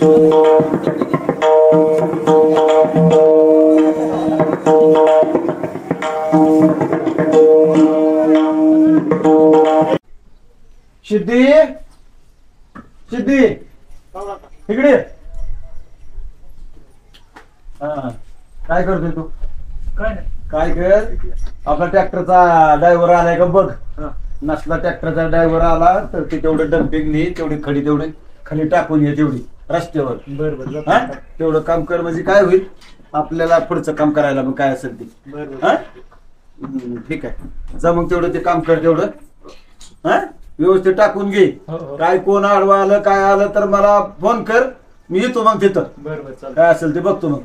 सिद्धी सिद्धी इकडे काय करतोय तू? काय कर, आपला ट्रॅक्टरचा ड्रायव्हर आलाय का बघ. नसला ट्रॅक्टरचा ड्रायव्हर आला तर ते तेवढं डम्पिंग नाही, तेवढी खडी तेवढी खाली टाकून ये तेवढी रस्त्यावर. बरोबर तेवढं काम कर, म्हणजे काय होईल आपल्याला पुढचं काम करायला मग काय असेल ते. ठीक आहे, जा मग तेवढं ते काम कर तेवढं. व्यवस्थित टाकून घे. काय कोण आडवा आलं काय आलं तर मला फोन कर, मी येतो मग तिथं. बरोबर काय असेल ते बघतो मग.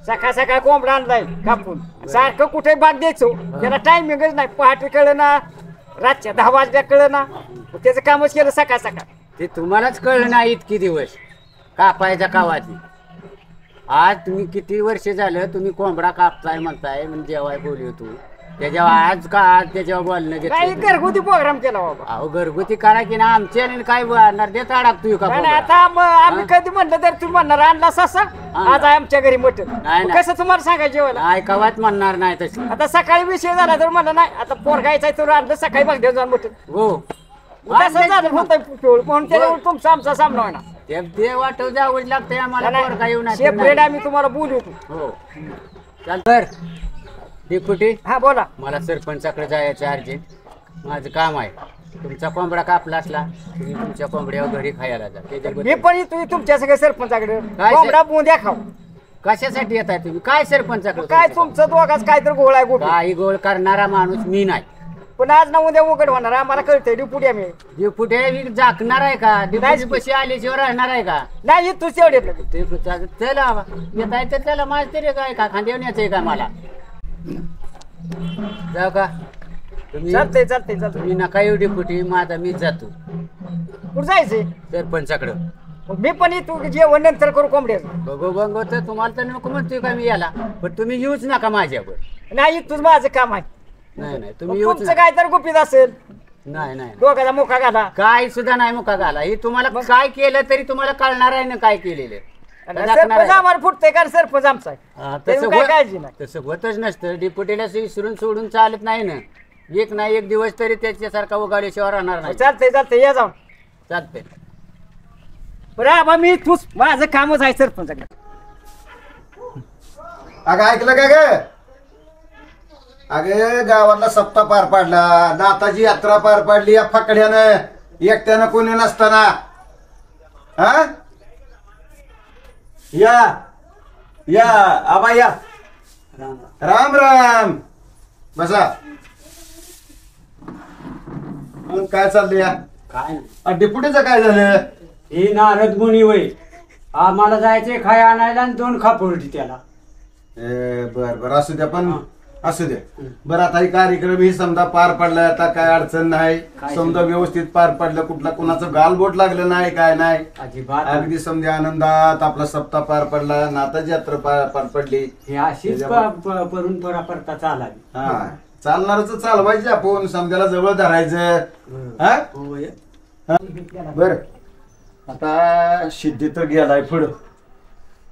सकाळ सकाळ कोंबडा आणलाय कापून, सारखं कुठे बाग द्यायचो, त्याला टायमिंगच नाही. पहाटे कळलं ना, रातच्या 10 वाजल्या कळलं ना, त्याचं कामच केलं सकाळ सकाळ. ते तुम्हालाच कळलं नाही इतकी दिवस कापायचा कावाची. आज तुम्ही किती वर्ष झालं तुम्ही कोंबडा कापताय म्हणताय, म्हणजे जेव्हा बोलू तू त्याच्यावर आज का आज त्याच्यावर बोलणं काही घेतलं. घरगुती प्रोग्राम केला बाबा. अहो घरगुती करा की ना, आमच्या काय बोलणार देता अडकतोय का नाही, कोंबडा? आता आम्ही कधी म्हणलं तर तू म्हणणार आणला ससा, आज आहे आमच्या घरी मटण. नाही, नाही. कसं तुम्हाला सांगायचं जेवायला? नाही कवाच म्हणणार नाही तशी. आता सकाळी विषय झाला तर म्हणलं नाही, आता पोरगायचा तर आणलं सकाळी बघ जाऊन मटण. हो तसं झालं म्हणून त्याच्यावर तुमचा आमचा सामना होणार. ते वाटव जावंच लागतंय आम्हाला. पोरगा येऊन सेपरेट आम्ही तुम्हाला बोलू. हो चालतं डिप्युटी. हा बोला. मला सरपंचाकडे जायचं अर्जंट, माझं काम आहे. तुमचा कोंबडा कापला असला तुम्ही तुमच्या कोंबड्यावर घरी खायला जा. मी पण येतो तुमच्या सगळ्या सरपंचाकडे, काय कोंबडा बुंद्या खाऊ. कशासाठी येत आहे तुम्ही? काय सरपंचाकडे? काय तुमचं दोघाच काय तर गोळ आहे गोट. काही गोळ करणारा माणूस मी नाही. पण आज ना उद्या उघड होणार, आम्हाला कळतंय. डिपुटी आम्ही डिप्युटी झाकणार आहे का? डिप्युटी पैसे आल्याशिवाय राहणार आहे का? नाही तूच तेवढे ते चला येत आहे तर त्याला माझ तरी काय का खांद्यावर यायचंय का मला? जाऊ का तुम्ही? चालतंय चालतंय चालतंय. तुम्ही नका येऊ डिप्युटी, माझा मीच जातो कुठं जायचंय? सरपंचाकडं. मी पण येतो, जेवण नंतर करू कोंबड्याचं. बघू बघू तर तुम्हाला तर नको म्हणतोय का मी याला, पण तुम्ही येऊच नका माझ्यावर. नाही तुझं माझं काम आहे. नाही नाही तुम्ही येऊच तुमचं काय तर गुपित असेल, नाही नाही दोघाचा मुका घाला. काय सुद्धा नाही मुका घाला. हे तुम्हाला काय केलं तरी तुम्हाला कळणार आहे ना काय केलेलं. सरपंच आम्हाला फुटतंय कारण सरपंच आमचा आहे. त्याचं काय काळजी नाही. तसं होतच नसतं. डिप्युटीला विसरून सोडून चालत नाही ना. एक ना एक दिवस तरी त्याच्यासारखा उगाळीशिवाय राहणार नाही. चालतंय चालतंय या जाऊन. चालतंय बरं आबा मी तूच माझं कामच आहे सरपंचाकडे. अगं ऐकलं का ग? अगे गावातला सप्ताह पार पाडला, नाताची यात्रा पार पाडली या फकड्यानं, एकट्यानं कोणी नसताना. हा या या आबा या. राम राम बसा. काय चाललंय या? काय डिप्युटीचं काय झालं? ही नारद मुनी वय आम्हाला जायचे खाय आणायला आणि 2 खापोरटी त्याला. बर बर असू द्या, पण असू द्या. बरं आता ही कार्यक्रम ही समजा पार पडलाय, आता काय अडचण नाही. समजा व्यवस्थित पार पडलं, कुठला कुणाचं गालबोट लागलं नाही, काय नाही. अजिबात अगदी समजा आनंदात आपला सप्ताह पार पडला, नाताची यात्रा पार पडली. हे अशीच परंपरा परता चालावी. हा चालणारच चालवायचे, आपण समजायला जवळ धरायचं. बर आता सिद्धी तर गेलाय पुढं,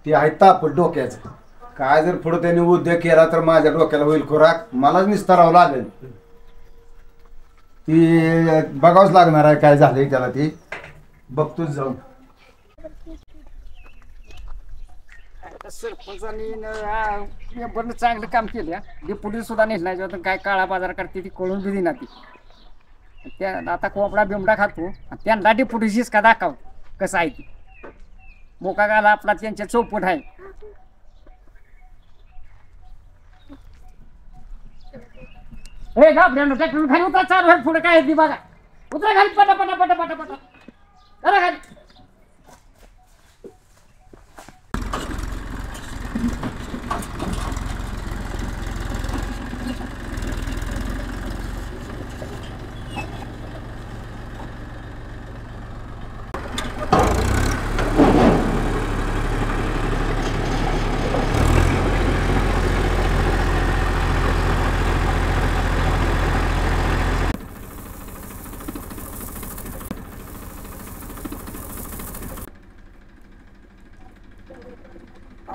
ती आहे तापट डोक्याचं. काय जर पुढं त्यांनी उद्योग केला तर माझ्या डोक्याला होईल खुराक, मलाच निस्तारावं लागेल. ती बघावंच लागणार आहे काय झालंय त्याला, ती बघतोच जाऊन. सरपंचानी चांगलं काम केलं. डिप्युटी सुद्धा नेसला काय काळा बाजार करते ती कळून बी ना ती. त्या आता कोंबडा बिमडा खातो, त्यांना डिप्युटीशीच का दाखव कसं आहे ती. मोका गाला आपला त्यांच्या चौपट आहे. हे घाबऱ्यानं ट्रॅक्टर खाली उतरा, चालू आहे पुढे काय ती बघा. उतरा खाली पटा पटा पटा पटा पटा करा खाली.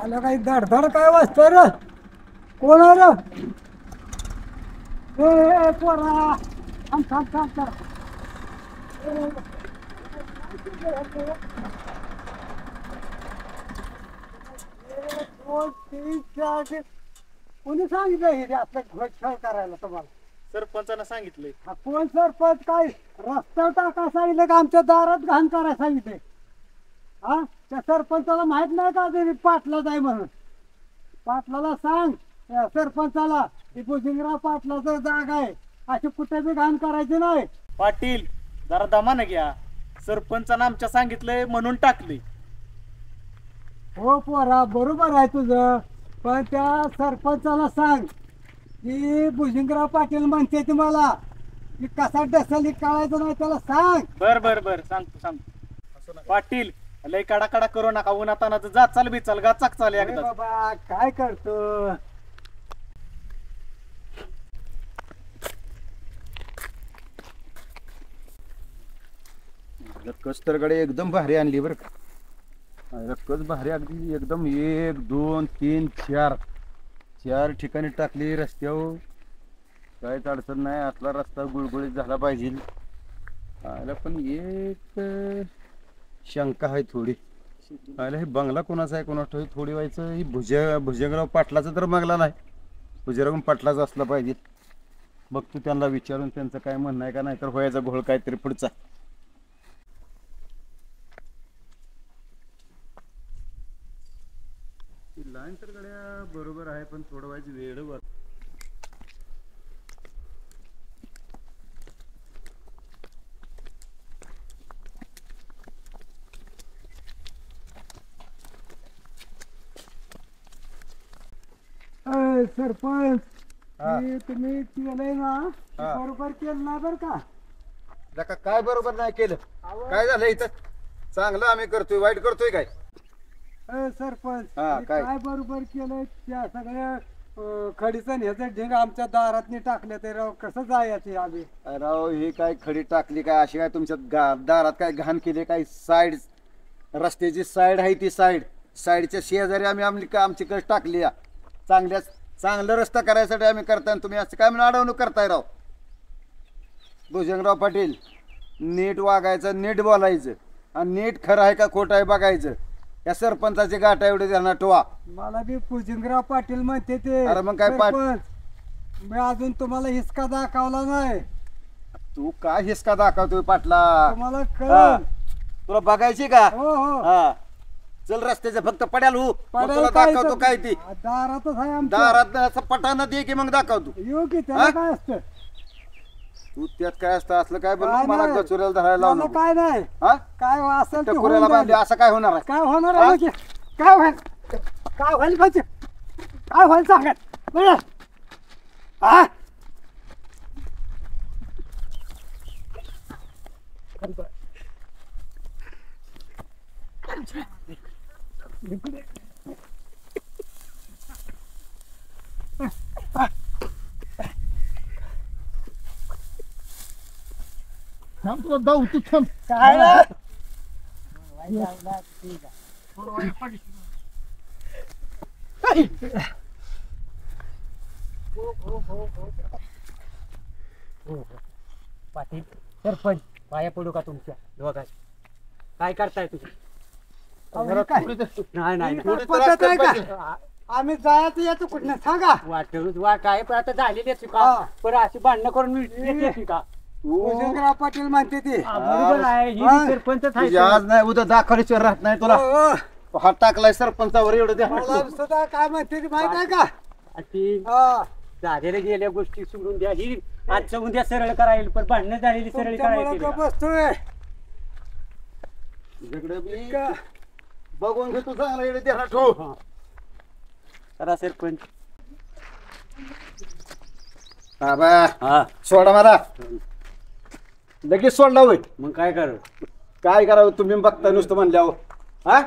आलं काही धडधड काय वाजतंय रे कोण आहे रे ए पोरा थांब थांब थांब थांब दोन तीन चार कोणी सांगितलं हे आपलं घोषण करायला तुम्हाला सरपंचानं सांगितलंय. हा कोण सरपंच काय रस्त्यावर टाका सांगितलं का आमच्या दारात घाण करायला सांगितले हा त्या सरपंचाला माहित नाही का तरी पाटला जाय म्हणून पाटलाला सांग त्या सरपंचाला की भुजंगराव पाटलाचं जागा आहे अशी कुठे बी घाण करायची नाही. पाटील जरा दमानं घ्या. सरपंचानं आमच्या सांगितलंय म्हणून टाकले. हो पोरा बरोबर आहे तुझं पण त्या सरपंचाला सांग की भुजंगराव पाटील म्हणते तुम्हाला की कसा डसली काढायचं नाही त्याला सांग. बर बर बर सांगतो. पाटील लय कडा कडा करू नका. उन्हातानाचं जात चाल बी चाल गाचाक चाल अरे एकदा. बाबा काय करतो कस तर गडे एकदम भारी आणली बरं का. कस भारी अगदी एकदम 1 2 3 4 ठिकाणी टाकली रस्त्यावर. काहीच अडचण नाही. असला रस्ता गुळगुळीत झाला पाहिजे. आला पण एक शंका आहे थोडी. आला हे बंगला कोणाचा आहे कोणा थोडी व्हायचं. ही भुजंगराव पाटलाचा तर बंगला नाही. भुजंगराव पाटलाचा असला पाहिजे. बघ तू त्यांना विचारून त्यांचं काय म्हणणं आहे का नाही तर व्हायचा घोळ काहीतरी पुढचा. लाईन तर गड्या बरोबर आहे पण थोडं व्हायची वेळ वर. सरपंच हा. हे तुम्ही केलंय ना ते हा. बरोबर केलं नाही बरं का. नका काय बरोबर नाही केलं. काय झालं इथं चांगलं आम्ही करतोय वाईट करतोय काय. सरपंच हा, हे काय? काय बरोबर केलंय त्या सगळ्या खडीचं ह्याचं ढिंग आमच्या दारात टाकले ते राव कसं जायचे आम्ही. राव ही काय खडी टाकली काय अशी काय तुमच्या दारात काय घाण केली काय. साईड रस्त्याची साईड आहे ती साईडच्या शेजारी आमची कश टाकली. चांगलं रस्ता करायसाठी आम्ही करताय तुम्ही असं काय म्हणून अडवणूक करताय राव. भुजंगराव पाटील नीट वागायचं नीट बोलायचं आणि नीट खरं आहे का खोटं आहे बघायचं. या सरपंचाची गाठ एवढे त्यांना टोवा. मला बी भुजंगराव पाटील म्हणते ते अरे मग काय सरपंच, मी अजून तुम्हाला हिसका दाखवला नाही. तू काय हिसका दाखवतोय पाटला. तुम्हाला हा. कळ तुला बघायची का. हो हो हा चल रस्त्याचं फक्त पड्याल हो. मग पडेल तुला काय दाखवतो तर- काय ती दारातच आहे आमच्या. दारात असं पटानं दे की मग दाखवतो. येऊ की त्याला हा? काय असतं तू त्यात काय असतं असलं काय बोल काय मला नाही. गचुऱ्याला धरायला लावू मला नको. काय नाही हा काय असेल ते टकुऱ्याला होऊन बांधली जाईल. असं काय होणार आहे. काय होणार हा? आहे की? काय होईल काय होईल पाहिजे काय होईल सांगा बरं हा काय नाही. पाटील सरपंच पाया पडू का तुमच्या दोघा. काय करताय तुम्ही. अहो, काय? नाही नाही ही काय पद्धत आहे का? आम्ही जायचं याचं कुठनं सांगा. वाटून वा काय पण आता झालेली चुका हा. पण अशी भांडणं करून मी येते का. भुजंगराव पाटील म्हणते ते बरोबर आहे ही हा. सरपंचच आहे तुझी आज नाही उद्या दाखवल्याशिवाय राहत नाही तुला. हो, हो. हात टाकलाय सरपंचावर एवढं द्या. मला सुद्धा काय म्हणते ते माहित आहे का आणि ती हा. झालेल्या गेल्या गोष्टी सोडून द्या. ही आजच्या उद्या सरळ करायला पण भांडणं झालेली सरळ तुमच्यामुळं करायची का बसतोय तुझ्याकडे बी का? बघून घे तू चांगला एवढं द्या ठो. करा सरपंच. बाबा हा सोडा मला लगेच सोडला होय. मग काय करू. काय करावं तुम्ही बघता नुसतं म्हणल्यावर. हा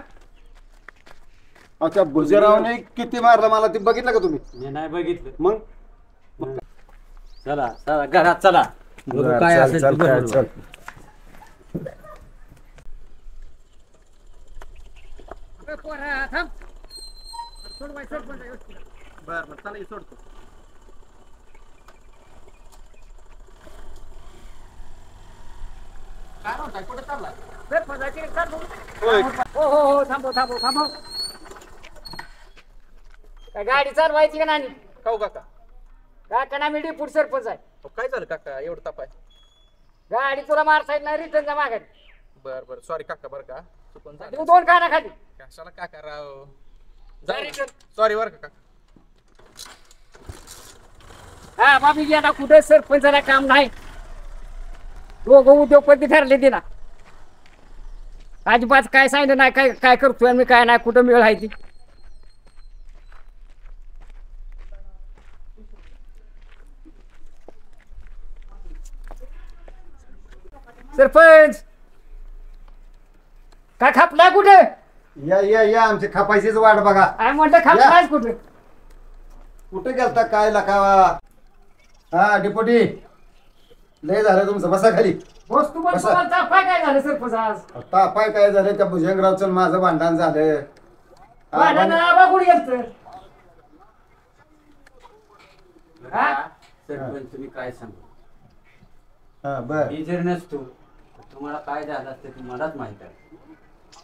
अहो, त्या भुजरावने किती मारलं मला ते बघितलं का तुम्ही. मी नाही बघितलं. मग चला चला घरात चला. बघू काय चल, असेल चल, ते काय, बघू. चल. ए, पोरा, थांब सोडवाय सरपंच आहे व्यवस्थित. बर बर चला की सोडतो. काय म्हणताय कुठे चाललाय? सरपंचाची चालू. होय. हो थांबव. काय गाडी चालवायची का नाही? काऊ काका काका मी डिपूट सरपंच आहे. अहो, काय झालं काका एवढं ताप आहे? गाडी तुला मार साईड नाही रिटर्नच्या मागाडी. बर बर सॉरी काका बरं का चुकून झालं. तू 2 काना खाली. कशाला काका राव Sorry, sir. सॉरी बरं का काका. हा बाबी गेला कुठे सरपंचाला काम नाही. दोघं उद्योगपती ठरले तिला. अजिबात काय सांगितलं नाही काय काय करतोय मी काय नाही कुठं मिळ आहे ती. सरपंच काय खापला कुठे? या आमची खापायचीच वाट बघा. काय म्हणलं खापलाच कुठे? कुठे गेलता काय लकावा? हा डिपोटी लय झालं तुमचं, बसा खाली. वस्तू पण बसा. तुम्हाला तापाय काय झालं सरपंच आज? तापाय काय झालं त्या भुजंगरावचं आणि माझं भांडण झालं. हा, भांडण आबा कुठे गेलतं? हा? सरपंच तुम्ही काय सांगू हा, बर मी जर नसतो तुम्हाला काय झालं असतं ते मलाच माहित आहे.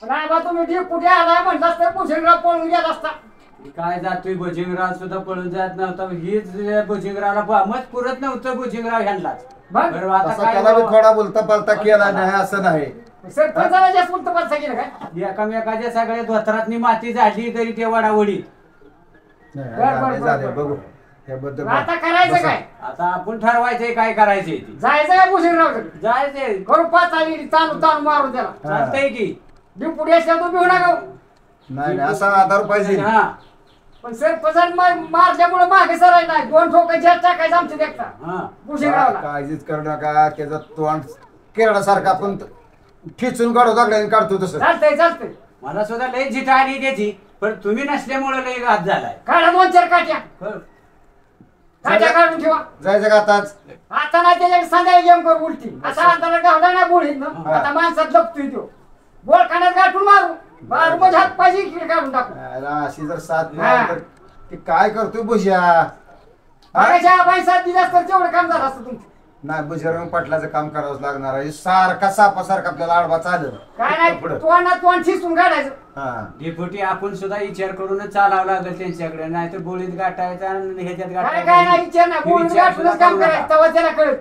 पण आबा तुम्ही कुठे आलाय म्हणलास तर भुजंगराव पळून गेला असता. मी काय जातोय भुजंगराव सुद्धा पळून जात नव्हता. हीच भुजंगरावला मत पुरत नव्हतं भुजंगराव ह्यांनाच. मग? बरं आता तसा काय त्याला बी करावं? थोडा बोलता पालता केला नाही असं नाही. सरपंचाला जास्त बोलतो पालसा गेलं काय? एकामेकाच्या सगळ्या धोत्रातनी माती झाली तरी ते वडावडी. नाही, बर, बर, झाले बर, बघू बर. त्याबद्दल आता करायचं बसा. काय? आता आपण ठरवायचंय काय करायचंय ते. जायचं का भुजंगराव? जायचंय करू पाच आली ताणून मारून त्याला. चालतंय की. डिपुटी असल्या तू भिऊ नका. नाही नाही, असा आधार पाहिजे. हा पण सरपंचाला मारल्यामुळे मागे सराय नाही. 2 ठोके ज्या टाकायचं आमच्या देखता हा भुजंगरावला. काळजीच करू नका. त्याचा तोंड केरडासारखा आपण ठेचून काढू लागला काढतो तसं. चालतंय मला सुद्धा लय झिट आली त्याची, पण तुम्ही नसल्यामुळे लय घात झालाय. काढा 2-4 काट्या. बरं. काट्या काढून ठेवा. जायचं का आताच? आता नाही त्याच्या संध्याकाळी गेम करू उलटी. असा अंतरा गावला नाही बोळीत ना. हा. आता माणसात लपतोय तो. बोळ खाण्यात गाठून मारू म्हणजे हात पाहिजे इकडे काढून टाकू. अशी जर साथ हा. नाही तर ते काय करतोय भुज्या? मागाच्या आबाई साथ दिली असतं तेवढं काम झालं असतं तुमचं. नाही भुजरंग पाटलाचं काम करावंच लागणार आहे. सारखा सापासारखा आपल्याला आडवा चालेल. काय नाही पुढं. तोंड शिसून काढायचं. हा. डेपुटी आपण सुद्धा विचार करूनच चालावं लागेल त्यांच्याकडे, नाही तर बोळीत गाठायचा आणि ह्याच्यात काय नाही विचार नाही बोलून विचार गाठूनच सुद्धा काम करू करायचं नका. तेव्हा त्याला कळत.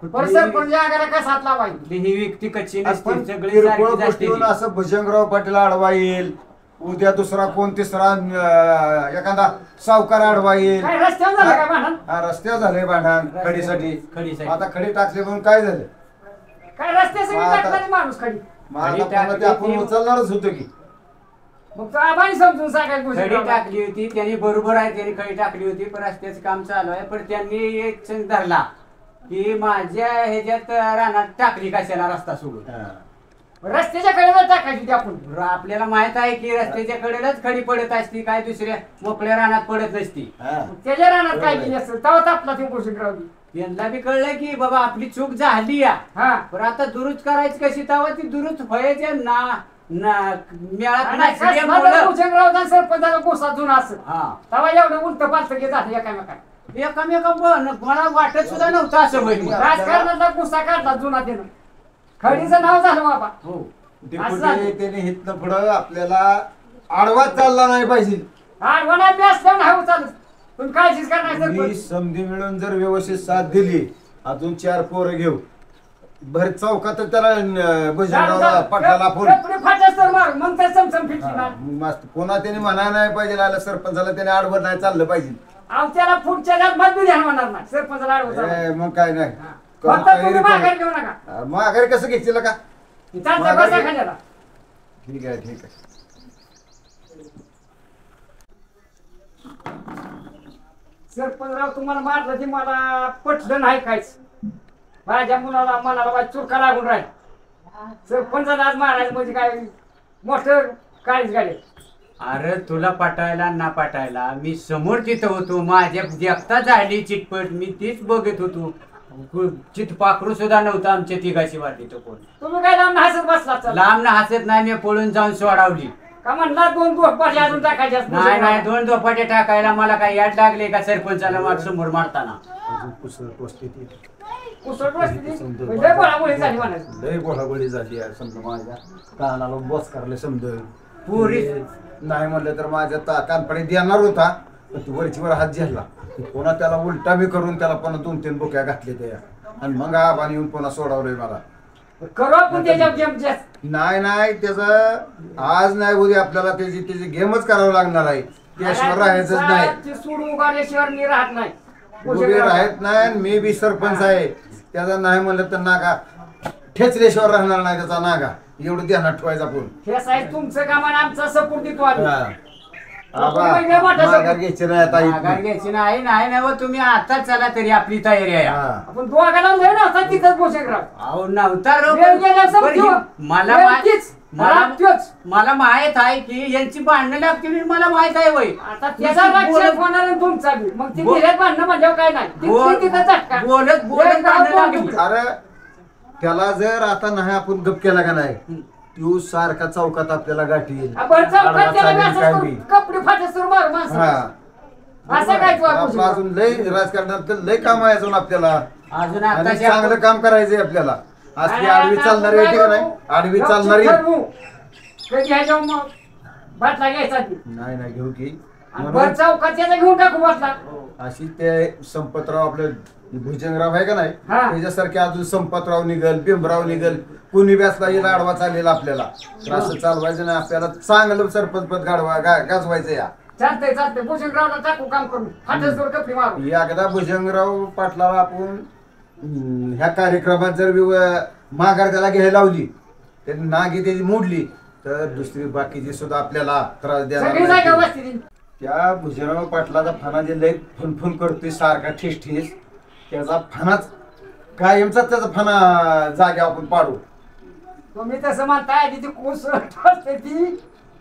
कुठलीही- बरं सरपंच आगाला कसा हात लावायचा. ही व्यक्ती कच्ची नसते, आपण सगळी किरकोळ सारखीच असते गोष्टीवरून ती. असं भुजंगराव पाटील आडवा येईल, उद्या दुसरा कोण तिसरा एखादा सावकार आडवा येईल. काय रस्त्यावर झालं का भांडण? हा रस्त्यावर झाले भांडण खडीसाठी. खडीसाठी. आता खडी टाकले म्हणून काय झालं? काय रस्त्यासाठी मग आता- टाकणारी माणूस खाली. मग आता पुन्हा ते आपण उचलणारच होतो की. मग तो आबानी समजून सांगायचं खडी भुजंगरावला. टाकली होती त्यांनी, बरोबर आहे त्यांनी खडी टाकली होती, पण रस्त्याचं काम चालू आहे. पण त्यांनी एक संग धरला की माझ्या ह्याच्यात रानात टाकली कशाला रस्ता सोडून. हा. रस्त्याच्या कडेला टाकायची ती आपण. आपल्याला माहित आहे की रस्त्याच्या कडेलाच खडी पडत असती, काय दुसऱ्या मोकळ्या रानात पडत नसती. हा. त्याच्या रानात काय केली असेल तेव्हा तापला ते भुजंगरावली. यांना बी कळलं की बाबा आपली चूक झाली या, हा पण आता दुरुस्त करायची कशी, तेव्हा ती दुरुस्त व्हायच्या मेळात आणि नसल्यामुळं- भुजंगरावचा सरपंचाला गोसा जुना असं हा तेव्हा एवढं उलट पालत के झालं एकामेकाला. एकामेका मला वाटत सुद्धा नव्हतं असं होईल. राजकारणाचा गुस्सा काढला जुना त्यानं. खडीचं नाव झालं बाबा. हो डिप्युटी झालं. त्याने हितनं पुढं आपल्याला आडवाच चालला नाही पाहिजे. आडवणा बी असल्यावर नाही चालत. तुम्ही काळजीच करणार मी सरपंच. समधी मिळून जर व्यवस्थित साथ दिली, अजून 4 पोरं घेऊ भर चौकात त्याला भुजंगरावला पाटलाला फोन फाटस तर मार मग तर चमचम फिटली ना. मस्त पुन्हा त्याने म्हणा नाही पाहिजे आला सरपंचाला त्याने आडवं नाही चाललं पाहिजे. अहो त्याला पुढच्या जगात मत ध्यान होणार नाही सरपंचाला आडवं ए, मग काय नाही फक्त तुम्ही माघार घेऊ नका. माघारी कसं घेतलं का? चालतंय बसा खाल्याला. ठीक आहे ठीक आहे. सरपंचराव तुम्हाला मारलं ते मला पटलं नाही काहीच. माझ्या मनाला माझी चुका लागून राहील. सरपंचाला आज मारायचं म्हणजे काय मोठं काळीच गाडी. अरे तुला पटायला ना पटायला मी समोर तिथं होतो, माझ्या देखता झाली चिटपट, मी तीच बघत होतो. चितपाखरू सुद्धा नव्हतं आमच्या तिघाशी वाटी तो कोण. तुम्ही काय लांब हसत बसला चला. लांब ना हसत नाही, मी पळून जाऊन सोडावली. का म्हणला 2 धोपाटे अजून टाकायचे नाही नाही 2 धोपाटे टाकायला मला काय याड लागले का सरपंचाला मार समोर मारताना अजून कुसळ पोचते ती. उसळ बसली लय बळाबळी झाली म्हणायचं. लय बोलाबोली झाली आहे समजा माझ्या कानाला बॉस करले समजा पुरी नाही म्हणलं तर माझ्या कानपडे देणार होता पण तू वरचीवर हात झेलला पुन्हा त्याला उलटा बी करून त्याला पुन्हा 2-3 बुक्या घातले त्या आणि मग आबाने येऊन पुन्हा सोडवलंय मला. करू आपण त्याच्यावर गेम जास्त. नाही त्याचं आज नाही उद्या आपल्याला त्याची गेमच करावं लागणार आहे त्याशिवाय राहायचंच नाही. ते सोडून उगारल्याशिवाय मी राहत नाही. उभे राहत नाही आणि मी बी सरपंच आहे त्याचा नाही म्हणलं तर नागा ठेचल्याशिवाय राहणार नाही त्याचा नागा एवढं ध्यानात ठेवायचा आपण. हे साहेब तुमचं काम आणि आमचा सपोर्ट देतो आम्ही. माघार घ्यायची नाही आता माघार घ्यायची नाही नाही नाही हो, तुम्ही आता चला तरी आपली तयारी आहे. आपण दोघांना लय नव्हता तिथंच पोषक राहू. अहो नव्हता रो, वेळ गेला पण समजू. मला वेळ मा- तीच. मला राग त्योच. मला माहित आहे की यांची भांडणं लागतील मला माहित आहे वय. आता त्याचा राक्षस होणार आणि तुमचा बी. मग ती बोल- दिल्यात भांडणं म्हणल्यावर काय नाही. बोल- ती तिथं झटका. बोलत बोलत एक भांडणं गाव लागली. बोलतो. अरे त्याला जर आता नाही आपण गप केला का नाही तू सारखा चौकात आपल्याला गाठी येईल. आपण चौकात आडवा त्याला चालेल असं काय करून बी. कपडे फाटसून मारू माणसं. हा असं काय तू आपलं अजून लय राजकारणात तर लय काम आहे अजून आपल्याला अजून आणि आता चांगलं काम करायचंय आपल्याला. असली आडवी चालणारी आहे का नाही आडवी चालणारी कधी ह्याच्या मग बाटला घ्यायचा ती. नाही नाही घेऊ की आणि म्हणून वर चौकात त्याचा घेऊन टाकू बाटला. अशी ते संपतराव आपलं भुजंगराव आहे का नाही हा. त्याच्यासारखे अजून संपतराव निघल भीमराव निघल कुणी बसला येईल आडवा चालेल आपल्याला तर असं चालवायचं नाही आपल्याला चांगलं सरपंच पद गाजवायचं या. चालतंय चालतंय भूषणरावला टाकू काम करून फाटसवर कपडे मारू. एकदा भुजंगराव पाटलाला आपण ह्या कार्यक्रमात जर माघार त्याला घ्यायला लावली त्यांनी नागी त्याची मोडली तर दुसरी बाकीची सुद्धा आपल्याला त्रास देणार सगळी जागा नाही. बसतील. त्या भुजंगराव पाटलाचा फणा जे लय फुनफुन करतोय सारखा ठेस त्याचा फणाच कायमचाच त्याचा फणा जाग्या आपण पाडू. तुम्ही तसं म्हणताय आधी ती कुस टोचते ती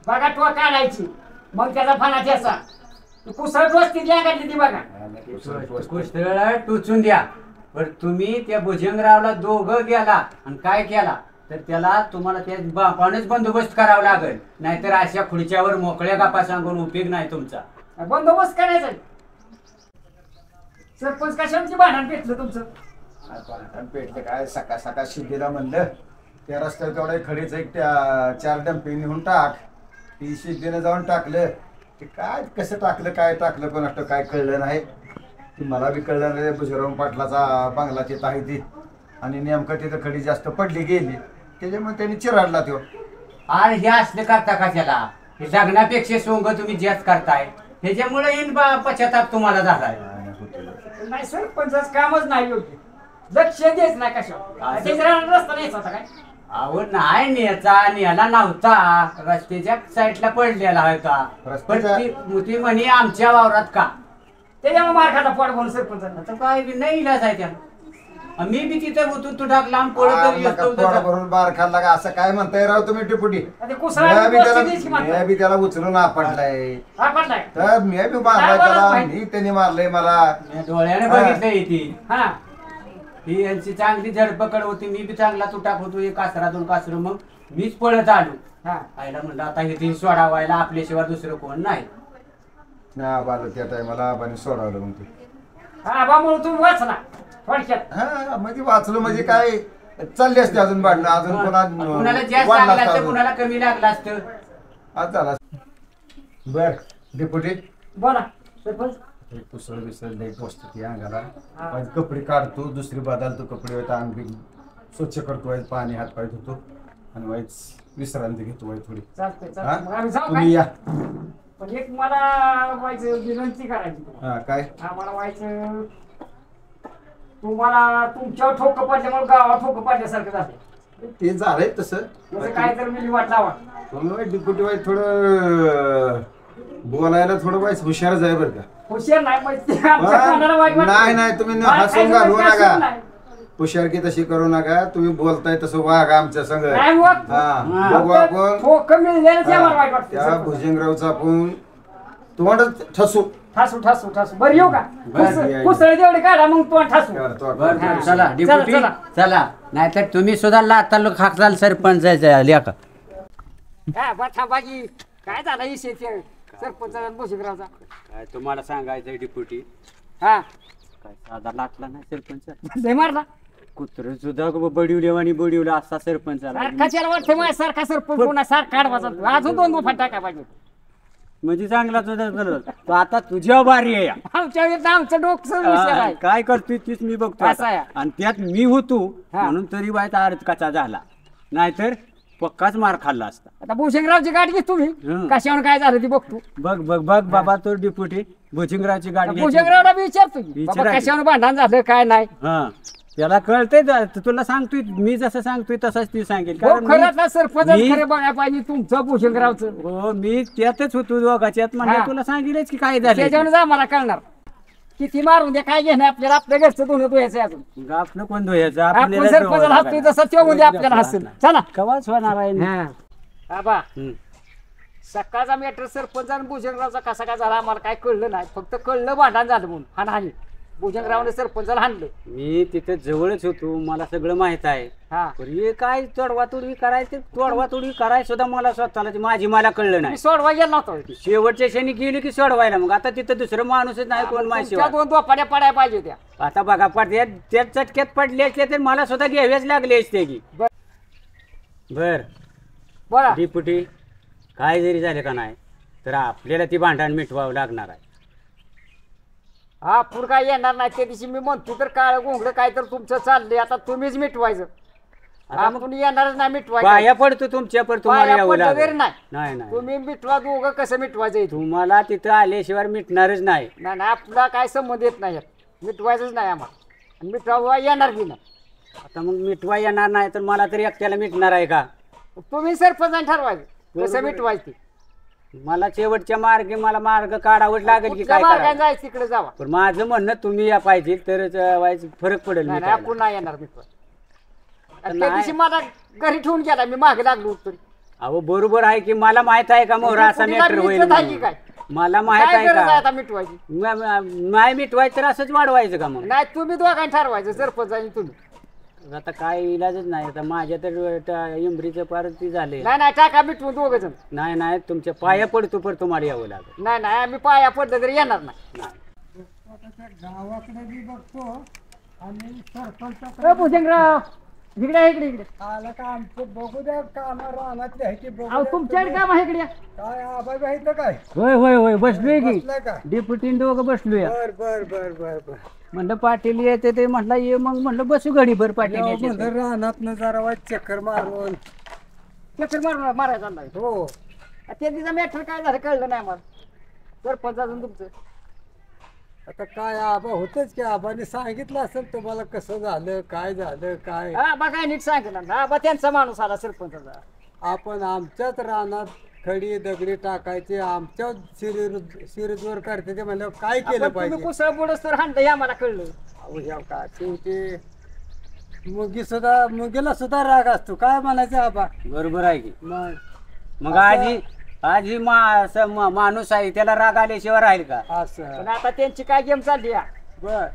बघा टोका काढायची मग त्याचा फणा त्याचा कुसळ टोचती लागायची ती बघा. कुस्त्याला टोचून द्या. पण तुम्ही त्या भुजंगरावला दोघं गेला आणि काय केला तर त्याला तुम्हाला त्या बापानेच बंदोबस्त करावा लागेल नाहीतर अशा खुर्च्यावर मोकळ्या गप्पा सांगून उपयोग नाही तुमचा. बंदोबस्त करायचा. सरपंच कशाची भांडण पेटलं तुमचं. पेटले काय सकाळ सकाळ शिद्धीला म्हणलं त्या रस्त्यावर तेवढा खडीच एक 4 डंपे नेऊन टाक ती शिद्धीनं जाऊन टाकलं ते काय कसं टाकलं काय टाकलं पण असं काय कळलं नाही ती मला बी कळलं नाही. भुजंगराव पाटलाचा बंगला तिथं आहे ती आणि नेमकं तिथं खडी जास्त पडली गेली त्याच्यामुळे त्यांनी चिराडला तो. आणि हे असले करता कशाला हे लग्नापेक्षा सोंग तुम्ही जास्त करताय ह्याच्यामुळे येईन पश्चाताप तुम्हाला झालाय. नाही सरपंचाच कामच नाही योग्य लक्ष देत नाही कशा त्याच्या रस्ता नाही होता काय. अहो नाही नेला नव्हता रस्त्याच्या साईडला पडलेला होता पण ती म्हणे आमच्या वावरात का त्याच्यामुळे मार खाला पोट म्हणून सरपंचांना. आता काय बी नाही इलाज आहे त्या. मी बी तिथे होतो तू टाकला आम पळत भरून बार खाल्ला का असं काय म्हणताय राव तुम्ही टिपुटी. ते कुसळाची गोष्ट द्यायची मी म्हणतात. बी त्याला उचलून आपटलाय हा पडलाय. तर मी बी मारलाय काय त्याला बोलत मी त्यांनी मारलंय मला. डोळ्याने बघितलंय ती हा ही यांची चांगली धडपकड होती. मी बी चांगला तुटाक होतो एक कासरा 2 कासर मग मीच पळत आलो. हा आईला म्हणलं आता हे ती सोडावायला आपल्याशिवाय दुसरं कोण नाही. बाल त्या टायमाला आबाने सोडवलं मग ते. हा बा म्हणून तुम्ही वाचला थोडक्यात. हा म्हणजे वाचलं म्हणजे काय चालली असते अजून भांडणं अजून कुणाला जास्त वाढलं लागला असतं असतं अजून. कुणाला कमी लागलं असतं. आज झाला बर डेपुटी बोला सरपंच. पुसळ बिसळ लई पोचते ती अंगाला आज कपडे काढतो दुसरी बदलतो कपडे अंग बी स्वच्छ करतो वाईज पाणी हात पाय धुतो आणि वाईज विश्रांती घेतो वाईज थोडी. चालतंय हा? चालतंय मग आम्ही जाऊ तुम्ही काय. या. पण एक मला व्हायचं विनंती करायची. हा काय आम्हाला व्हायचं तुम्हाला तुमच्यावर ठोकं पडल्यामुळे गावात ठोकं पडल्यासारखं झालं. ते झालंय तसं त्याचं काय तर मी वाट लावा. तुम्ही डिप्युटी वाईज थोडं बोलायला थोडं वाईज हुशारच आहे बरं का. हुशार नाही मग ते आमच्या कानाला वाईट वाटतं. नाही नाही तुम्ही मला हसून काय घालवू समजलं नका नाही. हुशारकी तशी करू नका तुम्ही बोलताय तसं वागा आमच्या संग. नाही मग. हा बघू आपण ठोकं मिळालं ते आम्हाला वाईट त्या वाटतं. भुजंगरावचा आपण तोंडच ठसू ठासू ठासू ठासू बरं येऊ का. बरं. कुसळ जेवढे काढा मग तो ठासू. करतो बरं आपण. बरं, हा. चला चला, डिप्युटी चला. चला नाहीतर तुम्ही सुद्धा लाताल खाकसाल सरपंचाच्या लेखा. हा बा थांबाजी काय झाला विषय ते सरपंच भुजंगरावचा काय तुम्हाला सांगायचं डिप्युटी हा काय साधा लाटला नाही सरपंच लय मारला कुत्र सुद्धा बडिवले आणि बडिवले असा सरपंच आला. सारखाच्याला वाटतं माझ्या सारखा सरपंच पुन्हा सारखा आडवाचा अजून 2 गुफा टाका पाहिजे म्हणजे चांगला तुझा तो आता तुझ्या बारी आहे. आमच्या वेळेस आमचं डोकं विषय आहे काय करतोय तीच मी बघतो असं आहे. आता. आणि त्यात मी होतो हा. म्हणून तरी बायचा अर्थ कचा झाला नाहीतर पक्काच मार खाल्ला असता. आता भुजंगरावची गाडी घे तुम्ही हं. कशावर काय झालं ती बघतो बघ बघ बघ बाबा तो डिप्युटी भुजंगरावची गाडी घ्यायची. भुजंगरावला बी विचारतो की, विचारा बाबा की. कशावर भांडण झालं काय नाही हा त्याला कळतंय तुला सांगतोय मी जसं सांगतोय तसंच ती सांगेल हो, कारण खरंच ना सरपंच मी- खरं बघायला पाहिजे तुमचं भुजंगरावचं हो मी त्यातच होतो दोघाच्यात म्हणजे हा. तुला सांगितलंच की काय झालं त्याच्यावर आम्हाला कळणार किती मारून द्या काय घेणं आपल्याला आपल्या घरचं दोन धुवायचं आहे अजून आपलं कोण धुयाचं आपण सरपंचाला हसतोय तसं ते उद्या आपल्याला हसेल चला कवाच होणार आहे बाबा हं. सकाळचा मॅटर सरपंच आणि भुजंगरावचा कसा काय झाला आम्हाला काय कळलं नाही फक्त कळलं भांडण झालं म्हणून हाणहाणी भुजंगरावने सरपंचाला हाणलं मी तिथे जवळच होतो मला सगळं माहित आहे हा पण हे काय तोडवातोडी करायचं तोडवातोडी करायचं सुद्धा मला स्वतःला मला कळलं मी नाही. सोडवा गेला नव्हता शेवटच्या क्षणी गेली की सोडवायला मग आता तिथं दुसरं माणूसच नाही कोण माहिती तुमच्या 2 दोपाड्या पडायला पाहिजे त्या आता बघा पडते त्या चटक्यात पडले असते तर मला सुद्धा घ्यावेच लागले असते की बर बोला डिप्युटी काय जरी झालं का नाही तर आपल्याला ती भांडण मिटवावं लागणार आहे. हा पुढं काय येणार नाही त्या दिवशी मी म्हणतो तर काळ गोंगडं काय तर तुमचं चाललंय आता तुम्हीच मिटवायचं आपण येणारच नाही मिटवायचं पाया पडतो तुमच्या पर तुम्हाला पाया यावं पडलं लागेल. तरी नाही. नाही नाही तुम्ही मिटवा दोघं कसं मिटवायचं इथं? तुम्हाला तिथं आल्याशिवाय मिटणारच नाही. नाही नाही आपला काय संबंध येत नाही यात. मिटवायचंच नाही आम्हाला आणि मिटवा येणार बी नाही आता मग मिटवा येणार नाही तर मला तरी एकट्याला मिटणार आहे का? तुम्ही सरपंच ठरवायचं कसं बरोबर. मिटवायचं ते. मला शेवटच्या मार्गे मला मार्ग काढावंच लागेल की कुठल्या काय मार्गाने करावं. जायचं तिकडे जावा पण माझं म्हणणं तुम्ही या पाहिजे तरच व्हायचं फरक पडेल नाही नाही मिटायला. आपण नाही येणार मिटवा आणि नाही. त्या दिवशी मला घरी ठेवून गेला मी मागे लागलो तरी अहो बरोबर आहे की मला माहित आहे का मोहरा असा कुणीला मॅटर होईल मिटवत आहे की म्हणून. काय? मला माहित काय आहे गरज आहे का आता मिटवायची नाही मिटवायचं तर असंच वाढवायचं का मग नाही तुम्ही दोघांनी ठरवायचं सरपंच आणि तुम्ही आता काय इलाजच नाही आता माझ्या तर इमरीचं पार ती झाले नाही नाही टाका मिटवून दोघ जण नाही नाही तुमच्या पाया पडतो पर तुम्हाला यावं लागेल. नाही नाही आम्ही पाया पडलं तरी येणार नाही नाही. गावाकडे बी बघतो आणि सरपंचाकडे भुजंगराव इकडे इकडे इकडे आलं का आमचं बघू द्या काम रानातले आहे ते बघू अहो द्या. तुमच्याकडे काम आहे इकडे काय आबाई आहे तर काय होय होय होय बसलोय की बसलाय का डेप्युटी दोघं बसलोय बर बर बर बर बर म्हणलं पाटील येते ते म्हटलं ये मग म्हणलं बसू घडीभर पाटील यावं येते म्हणलं रानात जरा वाईट चक्कर मारून चक्कर मारून मारायचा अंदाज. हो त्या दिवसा मॅटर काय झालं कळलं नाही आम्हाला सरपंच अजून तुमचं आता काय आबा होतच की आबाने सांगितलं असेल तुम्हाला कसं झालं काय हा बघा नीट सांगितलं ना बा त्यांचा माणूस आला सरपंचाचा आपण आमच्याच रानात खडी दगडी टाकायचे आमच्याच शिरजवर करते ते म्हणलं काय केलं आपण तुम्ही पाहिजे कुसळ बुडस तर हाणलं हे आम्हाला कळलं अहो, ह्या का शेवटी मुगीला सुद्धा राग असतो काय म्हणायचं आबा बरोबर आहे की मग मग आजी माणूस आहे त्याला राग आल्याशिवाय राहील का? असं पण आता त्यांची काय गेम चालली या बर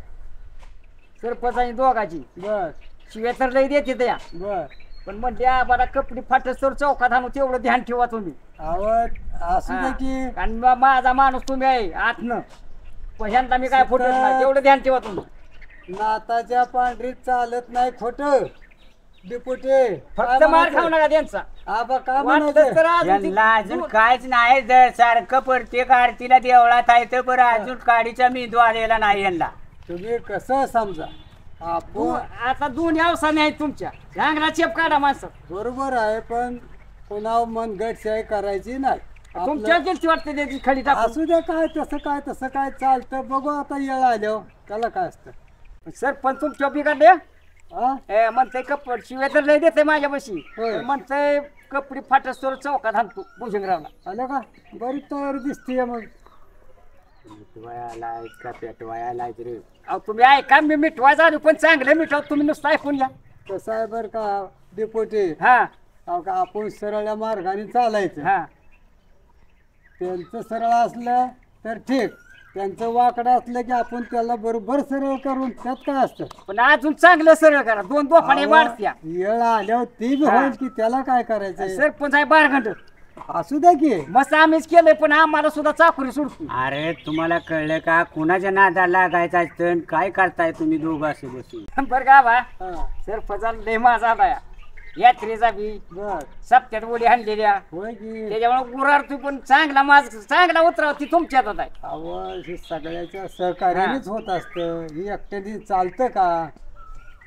सरपंच आणि दोघाची बर शिव्या तर लई देते त्या बर पण म्हणते आम्हाला कपडी फाटस तर चौकात आणू तेवढं ध्यान ठेवा तुम्ही आवड असू दे हा. की आणि माझा माणूस तुम्ही आहे आतनं पहिल्यांदा मी काय फुटत नाही तेवढं ध्यान ठेवा तुम्ही नाताच्या पांढरीत चालत नाही खोट डिपुटे फक्त मार खाऊ नका त्यांचा आबा काय वाटलं म्हणायचं तर अजून ती- यांना अजून काहीच नाही जर सारखं प्रत्येक आरतीला देवळात आहे तर बरं अजून काडीचा मेंदू आलेला नाही यांना. तुम्ही कसं समजा तू आपण आता दोन्ही अवसाने आहेत तुमच्या अंगला चेप काढा माणसं बरोबर आहे पण पुन्हा मन गटशाही करायची नाही तुमच्या आपलं- गेलची वाटते त्याची खडी टाकून असू द्या काय तसं काय चालतं बघू आता येळ आल्यावर त्याला काय असतं सरपंच तुमच्या बिघडले हा म्हणते कपड शिव्या तर लय देते माझ्यापाशी होय. म्हणते कपडी फाटस तर चौकात आणतो भुजंगरावला आलं का बरी तयारी दिसतीये मग पेटवायला का पेटवायला रे अहो तुम्ही ऐका मी मिठवायचं आलो पण चांगलं मिठवा तुम्ही नुसतं ऐकून घ्या कसं आहे बरं का डिपोटी हा अहो का आपण सरळ मार्गाने चालायचं हा त्यांचं सरळ असलं तर ठीक त्यांचं वाकडं असलं की आपण त्याला बरोबर सरळ करून त्यात काय असतं पण अजून चांगलं सरळ करा 2 दोफाने वाढत्या येळ आल्यावर ती बी हा. होईल की त्याला काय करायचं सरपंच आहे 12 घंट असू द्या की मस्त आम्हीच केलंय पण आम्हाला सुद्धा चाकरी सुटतो. अरे तुम्हाला कळलं का कुणाच्या नादाला लागायचं असतं आणि काय करताय तुम्ही दोघं असे बसून? बरं का बा हा, सरपंचाला लय माझा आला यात्रेचा बी बर सप्त्यात उडी हाणलेल्या होय की त्याच्यामुळे गुरार तू पण चांगला उतराव ती तुमच्यात आहे. अहो हे सगळ्याच्या सहकार्यानेच होत असतं. ही एकट्याने चालतं का?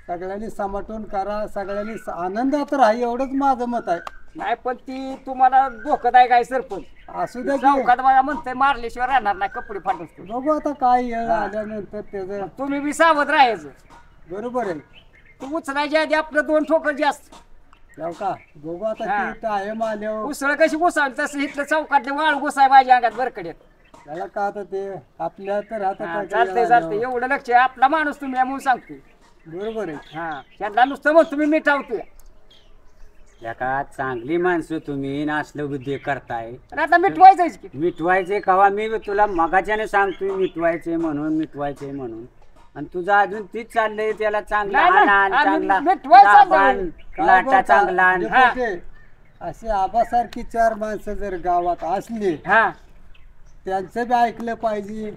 सगळ्यांनी समटून करा, सगळ्यांनी आनंदात राहा, एवढंच माझं मत आहे. नाही पण ती तुम्हाला धोकादायक आहे सरपंच. असू द्या की चौकात बघा म्हणतंय मारल्याशिवाय राहणार नाही कपडे फाटत. बघू आता काय येळ आल्यानंतर त्याचं तुम्ही बी सावध राहायचं. बरोबर आहे. तू उचलायच्या आधी आपलं 2 ठोकर जास्त. जाऊ का बघू आता हा. ती टाइम आल्यावर उसळ कशी घुसावी तसं इथलं चौकातले वाळ घुसाय माझ्या अंगात बरकड्यात. त्याला का आता ते आपल्या तर हा, आता चालतंय चालतंय एवढं लक्ष आहे. आपला माणूस तुम्ही आहे म्हणून सांगतो. बरोबर आहे. हा त्यांना नुसतं मग तुम्ही मिठावतोय. का चांगली माणसं तुम्ही नासलं बुद्धी करताय. पण आता मिठवायचंच की. मिटवायचे कवा मी तुला मगाच्याने सांगतोय मिटवायचे म्हणून आणि तुझं अजून तीच चाललंय त्याला चांगला नाही, नाही. आण, आम्ही चांगला मिटवायचं दाबान, चाललंय. काय लाटा बोलता? चांगला आण. डेपुटी, अशी आबासारखी 4 माणसं जर गावात असली हा त्यांचं बी ऐकलं पाहिजे,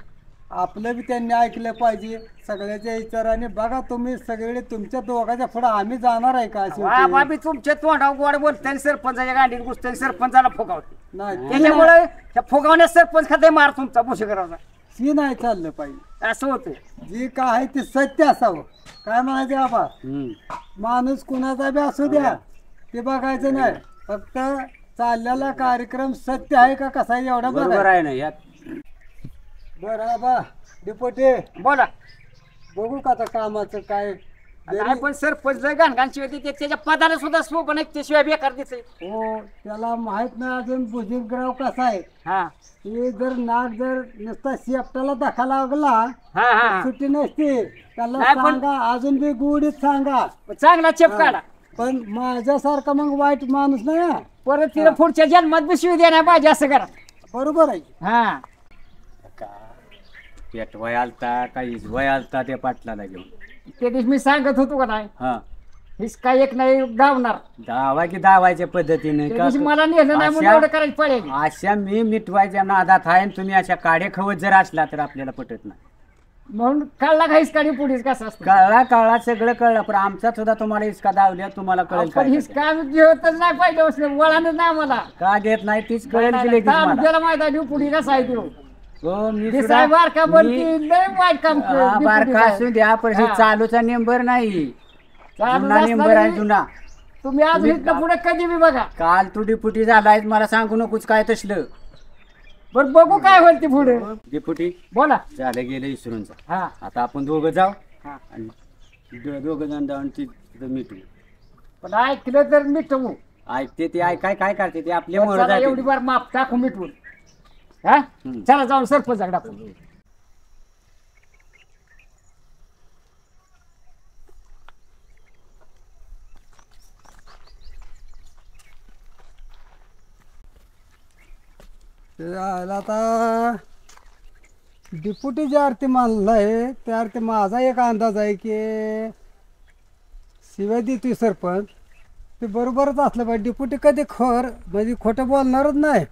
आपलं बी त्यांनी ऐकलं पाहिजे. सगळ्याच्या विचाराने बघा तुम्ही सगळे तुमच्या दोघांच्या पुढे आम्ही जाणार आहे का? शेवटी? बाबी तुमच्या तोंडावर गोड बोलताय सरपंचाच्या गांडीत घुसताय सरपंचाला फुगावते. नाही ते त्याच्यामुळे त्या फुगावण्यात सरपंच खाते मार तुमचा भुसेकरांचा. ती नाही चाललं पाहिजे. असं होतंय. जे काय आहे ते सत्य असावं. काय म्हणायचं बाबा, हम्म. माणूस कुणाचा बी असू द्या ते बघायचं नाही. फक्त चाललेला कार्यक्रम सत्य आहे का कसा आहे एवढा बरोबर बघा. आहे ना यात. बरं बाबा डिपोटे, बोला. बघू का आता कामाचं काय. नाही पण सरपंच घाणघाण शिवाय देते त्याच्या पदाला सुद्धा सोपं नाही त्याशिवाय बेकार दिसते. हो त्याला माहित नाही अजून भुजंगराव कसा आहे. हा हे जर नाक जर नुसता शेपटाला धक्का लागला हा हा सुट्टी नसते. त्याला नाही पण- सांगा अजून बी गुढीत सांगा. चांगला चेप काढा. पण माझ्यासारखा मग वाईट माणूस नाही हा. परत तिला पुढच्या जन्मात बी शिवी द्या नाही पाहिजे असं करा. बरोबर आहे. हा पेटवाय आलता का इजवाय आलता त्या पाटलाला घेऊन. त्या दिवशी मी सांगत होतो का नाही हा हीच काय एक नाही गावणार. दावा की दावायच्या पद्धतीने त्या दिवशी मला नेलं नाही म्हणून एवढं करायचं पडेल. अशा मी मिटवायच्या नादात आहे आणि तुम्ही अशा काडे खवत जर असला तर आपल्याला पटत नाही. म्हणून कळला का हिसकाडी पुढेच कसं असतं. कळला सगळं कळलं पण आमचा सुद्धा तुम्हाला इसका दावल्या तुम्हाला कळेल पण काय हिसका घेतच नाही पाहिजे असलं वळणच नाही मला. का घेत नाही तीच कळेल की लगेच मला. त्याला माहित आहे पुढे कसा आहे तो. हो मी ते सुद्धा- साहेब बारका मी- बोलती लय वाईट काम केलं. हा, बारका असू द्या पण हे हा. चालूचा नेंबर नाही. चालू जुना असला नेंबर आहे तरी जुना. तुम्ही आज इथनं पुढे कधी बी बघा. काल तू डिपुटी झालाय मला सांगू नकोच काय तसलं. बरं बघू काय होईल ते पुढे. डिपुटी बोला. झालं गेलं इसरूनचा. हा आता आपण दोघं जाऊ हा. आणि दोघं जण जाऊन तिथं मिटू. पण ऐकलं तर मिटवू. ऐकते ते ऐकाय काय करते ते आपले मोर चला जाते. एवढी बार माप टाकू मिटवून. हा चला जाऊन सरपंचाकडे आपण. ते आला आता डिप्युटी ज्या अर्थी मानलाय त्या अर्थी माझा एक अंदाज आहे की शिवाय देतोय सरपंच ते बरोबरच असलं पाहिजे. डिप्युटी कधी म्हणजे खोटं बोलणारच नाही.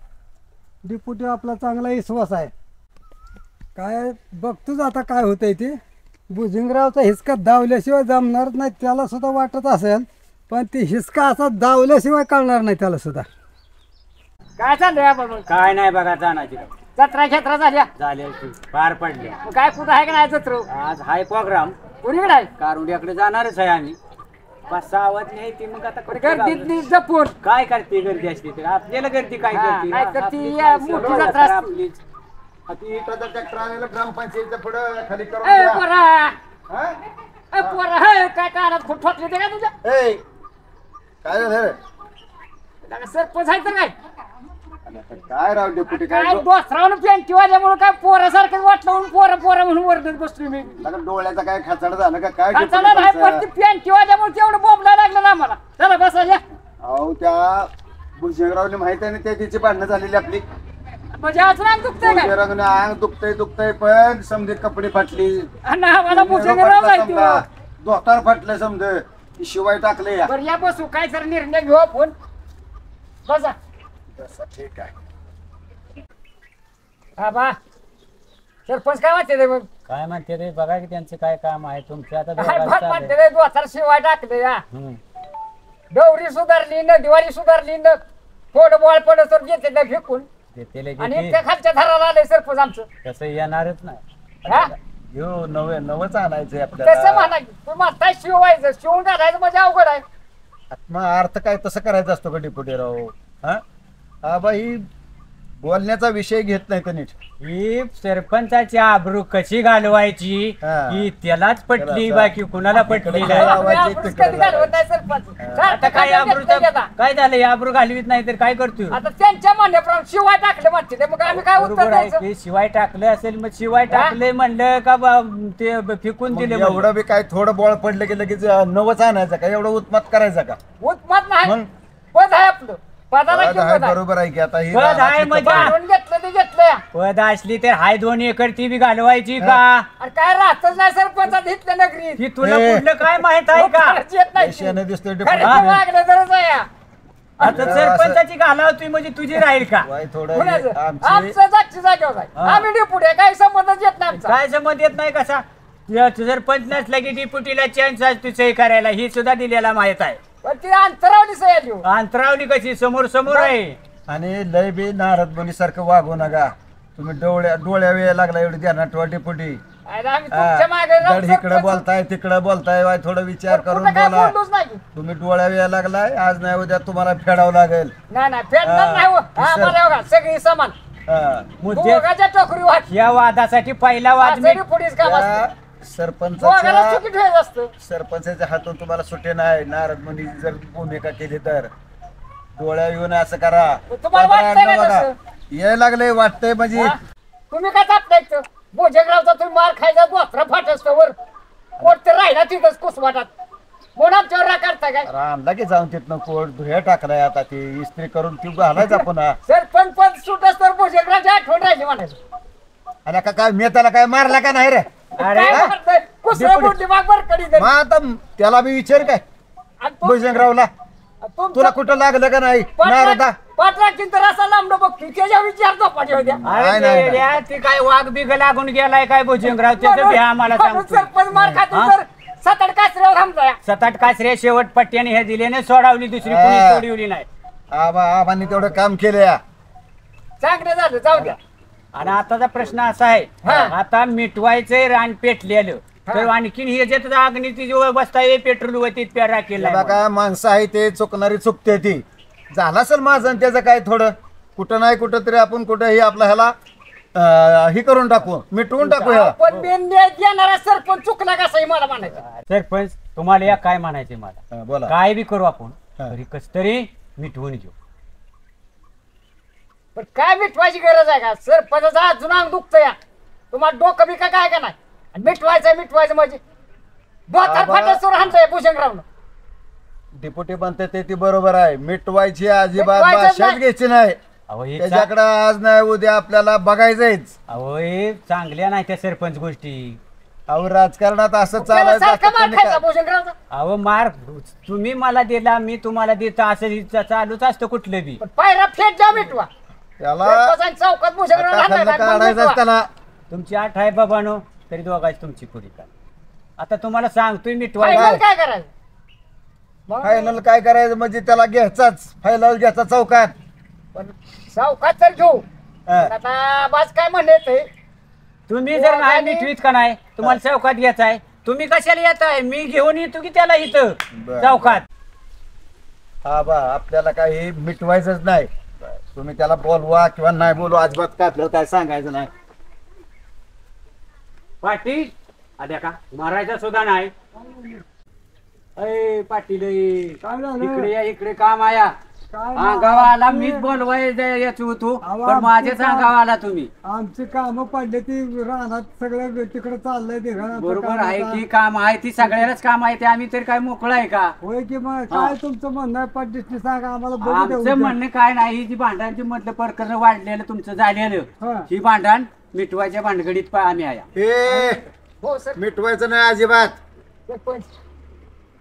डिप्युटी आपला चांगला विश्वास आहे. काय बघतोच आता काय होतंय ते. भुजंगरावचा हिसका दावल्याशिवाय जमणारच नाही त्याला सुद्धा वाटत असेल. पण ते हिसका असा दावल्याशिवाय कळणार नाही त्याला सुद्धा. काय चाललंय आपण काय नाही बघा जाण्याची जत्रा क्षेत्रा झाल्या झाले पार पडल्या. मग काय कुठं आहे का नाही जत्र आज हाय प्रोग्राम कुणीकडे आहे. कारुंड्याकडे जाणारच आहे आम्ही. 5-6 वाजता नाही ती मग आता कुठे गर्दीतली जपून काय करते गर्दी असते तर आपल्याला गर्दी काय हा, करते नाही तर ती आपलीच या माणसं, मोठी बरोबर जत्रा तर असते. आपलीच. ती इथं ट्रॅक्टर आलेला ग्रामपंचायतीच्या पुढं खाली करून ए द्या. पोरा हा? ए पोरा हे काय कानात खूप ठोकले ते का तुझ्या. ए, काय झालं रे? लगा सरपंच आहे तर काय काय राव डेपुटी काय काय दोसरावून पॅन्टी वाल्यामुळे काय पोरासारखं वाटलं म्हणून पोरं म्हणून वरडत बसलो मी. डोळ्याचा काय खाचड झालं का काय चला डेपुटी नाही तुमचं? पण ती पॅन्टी वाल्यामुळे तेवढं बोंबला लागलं ना मला. चला बसा अहो त्या भुजंगरावने माहित आहे ना त्या तिची भांडणं झालेली आपली. म्हणजे आज रांग दुखतंय काय भुजंगरावने अंग दुखतंय पण समजे कपडे फाटली. आणि आम्हाला भुजंगराव माहिती हो. दोतार फाटलं समज शिवाय टाकले या. बरं या बसू काय तर निर्णय घेऊ आपण. बसा तसं ठीक आहे. हा बा सरपंच काय म्हणते ते मग काय म्हणते रे बघा की त्यांचं काय काम आहे तुमचं आता काय दोघांचं भात चाललंय. म्हणते रे दोतार शिवाय टाकले या हम्म. डवरी सुधारली न दिवाळी सुधारली न थोडं बॉल पडत तर घेते त्या फेकून ते त्याला आणि किती- त्या खालच्या धराला आले सरपंच आमचं तसं येणारच नाही. हा हो नवच आणायचंय तसं आपल्याला. म्हणा की तू म्हणताय शिवायचं शिवून घालायचं म्हणजे अवघड आहे मग अर्थ काय तसं करायचं असतो का डिप्युटी राव? हा बाई बोलण्याचा विषय घेत नाही तर नीट. ही सरपंचाची आबरू कशी घालवायची हा. ही त्यालाच पटली त्याला बाकी कुणाला पटली इकडे नाही. लावायची, आम्ही आबरूच तिकडे कधी घालवत लावायची. नाही सरपंच आता सारखं काय काय आबरूचं घेता. काय झालं ही आबरू घालवीत नाही तर काय करतोय? आता त्यांच्या म्हणण्याप्रमाणे शिवाय टाकले म्हणते ते मग आम्ही काय उत्तर बरोबर आहे द्यायचं की शिवाय टाकले असेल मग शिवाय टाकले म्हणलं का ते फेकून मग दिले एवढं बी काय थोडं बॉल पडलं की लगेच नवच आणायचं का? एवढं उत्मात करायचं का? उत्मत नाही मग? पद आहे आपलं पदाला पद आहे, किंमत आहे बरोबर आहे की आता ही पद आहे रानातली म्हणजे- कपाळ. काढून घेतलं ते घेतलं पद असली तर हाय 2 एकर ती बी घालवायची का? आणि काय राहतच नाही सरपंचात इथल्या नगरीत ती तुला ए. कुठलं काय माहित आहे का? खरंच येत नाही ती. देशाने दिसतोय खरं डिप्युटी. ती मागणं गरज आहे या. आता सरपंचाची घालावती म्हणजे तुझी राहील का? वाय थोडं कुणाचं? आमची आमचं जागची जागेवर आहे हा. आम्ही डिपुटे काही संबंधच येत नाही आमचा काय संबंध येत नाही कसा? सरपंच नसला की डिप्युटीला चान्स असतो सही करायला ही सुद्धा दिलेला माहित आहे. पण ती अंतरावली सह्या लिहू अंतरावली कशी समोर समोर आहे. आणि लय बी नारद बनी सारखं वागू नका तुम्ही. डोळ्या वेळ लागला एवढी ध्यानात ठेवा डिप्युटी. आणि आम्ही तुमच्या मागे राहून धड इकडे सरपंच- बोलताय तिकडे बोलताय वाय थोडं विचार कुठं करून काय बोला. बोललोच नाही तुम्ही डोळ्या वेळ लागलाय आज नाही उद्या तुम्हाला फेडावं लागेल. नाही फेडणार हा. नाही हो. हा, सर. मला बघा सगळी समान हा. मुद्दे दोघाच्या टोकरी वाट या वादासाठी पहिला वाद मी पुढेच काम असतं त्या दोघाला सरपंचाच्या चुकी ठेवायचं असतं सरपंचाच्या हातून तुम्हाला सुटे नाही. नारद मुनी जर भूमिका केली तर डोळ्या येऊन असं करा. तुम्हाला वाटतंय का बघा. तसं? याय लागले वाटतंय म्हणजे हा? तुम्ही काय तापताय भोजनरावचा तुम्ही मार खायचा गोत्रा फाट असतो वर कोणतं राहिला तिथंच कुसवाटात म्हणून आमच्यावर राग करताय काय रामला की जाऊन तिथनं कोट धुया टाकलाय आता ती इस्त्री करून ती घालायचा पुन्हा. सरपंच पद सुट असतो भोजनरावची आठवण राहिली म्हणायचं आणि का काय मी त्याला काय मारला का नाही रे? अरे काय करताय? कुसरं डेपुटी. मोठी माग वर कडी मग आता त्याला बी विचार काय आणि तुम- भुजंगरावला तुमचं तुला कुठं लागलं का नाही पाठराख- नारदा? पाठराखीन तर असा लांबडं बघतो त्याच्या विचार झोपाटी होत्या अरे नाही, नाही, ते रे, ते काय वाघ बिग लागून गेलाय काय भुजंगराव त्याचं बी आम्हाला म्हणून सांगतो. सरपंच मार खातो हा? तर 7-8 कासऱ्यावर थांबतोय 7-8 कासरे शेवट पट्ट्याने हे दिल्याने सोडावली दुसरी कोणी हा. सोडवली नाही. आबांनी तेवढं काम केलं. चांगलं झालं जाऊ द्या आणि आताचा प्रश्न असा आहे हा. आता मिटवायचंय रान पेटलेलं तर आणखीन ह्याच्यात अग्नीची जी व्यवस्था आहे पेट्रोल वतीत प्यारा केला बघा माणसं आहे ते चुकणारी चुकते ती. झालं असेल माझं आणि त्याचं काय थोडं कुठं नाही कुठं तरी आपण कुठं हे आपलं ह्याला हे करून टाकू मिटवून टाकू ह्याला. पण बेंडे देणारा सरपंच चुकला कसाही मला म्हणायचं सरपंच तुम्हाला या काय म्हणायचे मला हा, बोला. काय बी करू आपण हा. तरी कस तरी मिटवून घेऊ. पण काय मिटवायची गरज आहे का सरपंचाचा अजून अंग दुखतं या तुम्हाला डोकं बी काय का नाही आणि मिटवायचं म्हणजे दोतार आबा. फाट्यासवर हाणतंय भूषणरावनं डिप्युटी म्हणते ते बरोबर आहे. मिटवायची अजिबात मिटवायचंच भाषाच नाही. घ्यायची नाही. अहो हे त्याच्याकडे आज नाही उद्या आपल्याला बघायचंच. अहो हे चांगल्या नाही त्या सरपंच गोष्टी. अहो राजकारणात असं त्याला चालायचं सारखा असतं मार त्यांनी खायचा का- भूषणरावचा अहो मार तुम्ही मला दिला मी तुम्हाला देतो असं हिचं चालूच असतं कुठलं बी. पण पायरा फेट जा मिटवा त्याला सरपंचाने चौकात भूषणराव आता खाल्लं काढायचंच त्याला. तुमची 8 आहे बाबानो तरी दोघांची तुमची पुरी का. आता तुम्हाला सांगतोय मिटवाय फायनल काय करायचं मग? फायनल काय करायचं म्हणजे त्याला घ्यायचाच फायनल घ्यायचा चौकात. पण चौकात तर घेऊ हा. पण आता बाज काय म्हणते तुम्ही जर नाही दोघांनी- मिटवीत का नाही तुम्हाला चौकात घ्यायचाय तुम्ही कशाला येताय मी घेऊन येतो की त्याला इथं बरं. चौकात. हा बा आपल्याला काही मिटवायचंच नाही. तुम्ही त्याला बोलवा किंवा नाही बोलवा अजिबात काय आपल्याला काय सांगायचं नाही. पाटील आद्या का मारायचा सुद्धा नाही. अय पाटील काय झालं? इकडे या इकडे काम आया काय गावाला मीच बोलवाय याच होतो अहो, पण माझ्याच आमचं अंगावर आला तुम्ही. आमची कामं पडले ती रानात सगळं तिकडे चाललंय ते घराचं बरोबर काम आहे आता. की काम आहे ती सगळ्यालाच काम आहे ते आम्ही तर काय मोकळं आहे का. होय की मग काय तुमचं म्हणणं आहे पद्धतीने सांगा आम्हाला बघू द्या आमचं उद्या. म्हणणं काय नाही ही जी भांडणांची मधलं प्रकरण वाढलेलं तुमचं झालेलं हा. ही भांडण मिटवायच्या भानगडीत आम्ही आहे. हे हो सर मिटवायचं नाही अजिबात. सरपंच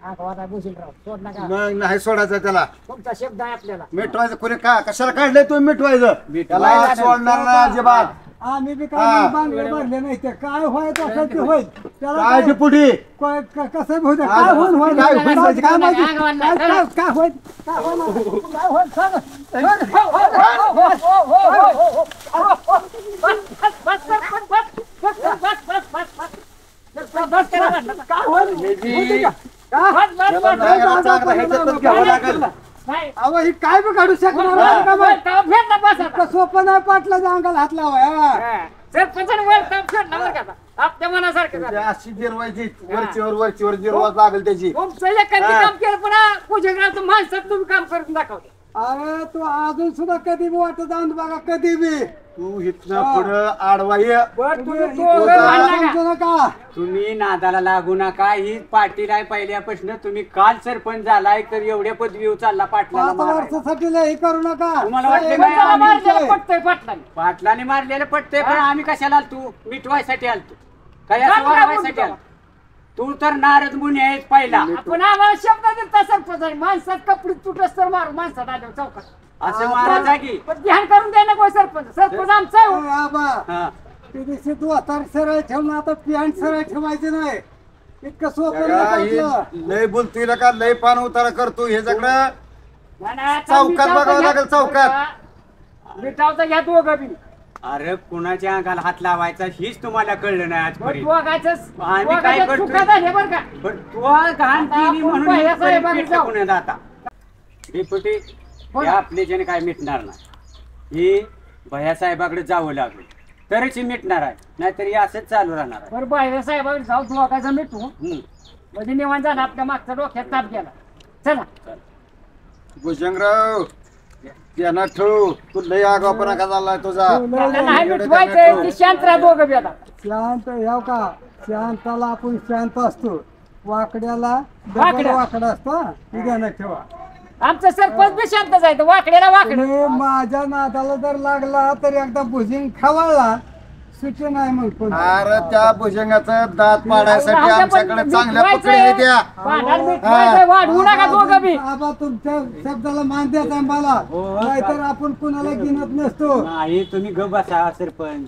आगवादा भुजंगराव सोड नका मग नाही सोडायचं त्याला तुमचा शब्द आहे आपल्याला मिटवायचं कोणी का कशाला काढलंय तुम्ही मिटवायचं त्याला मिटवायला सोडणार ना अजिबात आम्ही बी हा. काय बांगले भरले नाही ते काय व्हायचं असेल ते होईल त्याला काय काय- पुढे कसं होऊ दे काय होईल होईल काय होईल म्हणजे काय माहिती? काय काय काय- काय होईल काय होईल काय होईल सांग. काय होईल होती का? याला नाही याला चांगला ह्याच्यातच घ्यावं लागेल अहो ही काय बी काढू शकणार नाही का बाई? इतकं सोपं नाही पाटलाच्या अंगाला हात लावा आपल्या मनासारखं म्हणजे अशी जिरवायची वरचीवर जिरवाच लागेल त्याची काम केलं पण भुजंगरावचं माणसात तुम्ही काम करून दाखवतो अरे तू अजून सुद्धा कधी बी वाटत जाऊन बघा कधी बी तू इथनं पुढं आडवा ये तुम्ही दोघं भांडणं समजू नका तुम्ही नादाला लागू नका. ही पाटील आहे पहिल्यापासून. तुम्ही काल सरपंच झालाय तर एवढ्या पदवी चालला पाटलाला 5 मारायला. वर्षासाठी लय करू नका तुम्हाला वाटलं साहेब, काय आम्ही आम्ही- पटतंय पाटलाने पाटलाने मारलेलं पटतंय पण आम्ही कशाला आलतो? मिटवायसाठी आलतो काय असं वाढवायसाठी आलतो? तू तर नारद मुनी आहेस पहिला. आपण आम्हाला शब्द दिलता सरपंच आहे. माणसात कपडे तुटस तर मारू माणसात आल्यावर चौकात असं मारायचा की पण ध्यान करून द्या ना कोण सरपंच सरपंच आमचा आहे हो. बाबा हा. ते दिवशी तू आता सरळ ठेवून आता पॅन्ट सरळ ठेवायची नाही इतकं सोपं जगा नाही ही आपलं. लय बोलतोय का लय पान उतारा करतो हे सगळं नाही, नाही, आता चौकात मिठावचं बघावं घ्या. लागेल, चौकात. मिठावचं घ्या दोघं बी अरे कुणाच्या अंगाला हात लावायचा हीच तुम्हाला कळलं नाही आजपर्यंत. दोघांचं आम्ही काय करतोय? चुका झाल्या बरं का पण तू घाण केली आपण म्हणून पहिल्या ही साहेबांनी परिस्थिती जाऊ. पुण्यात आता डेप्युटी बोला. हे आपले जण काय मिटणार नाही. ही भैया साहेबाकडे जावं लागलं तरच ही मिटणार आहे नाहीतर हे असंच चालू राहणार आहे. बरं बाहेर साहेबांनी जाऊ दोघांचं मिठू हम्म. म्हणजे निवांत झाला आपल्या मागचा डोक्यात ताप गेला चला भुजंगराव त्यांना ठेव तू लय आगावपणा का झालाय तुझा त्याला नाही मिटवायचं की शांत राहा दोघं बी आता शांत याव का शांताला आपण शांत असतो वाकड्याला वाकडा. वाकडा असतो ही ध्यानात ठेवा आमचं सरपंच बी शांत जायचं वाकड्याला वाकड तुम्ही माझ्या नादाला जर लागला तर एकदा भुजिंग खवळला सुटे नाही मग कोण अरे त्या भुजंगाचं दात पाडायसाठी आमच्याकडे चांगल्या पकडी द्या वाढवू नका दोघं बी बाबा तुमच्या शब्दाला मान द्यायचा आहे मला नाहीतर आपण कुणाला गिनत नसतो नाही तुम्ही ग बसा सरपंच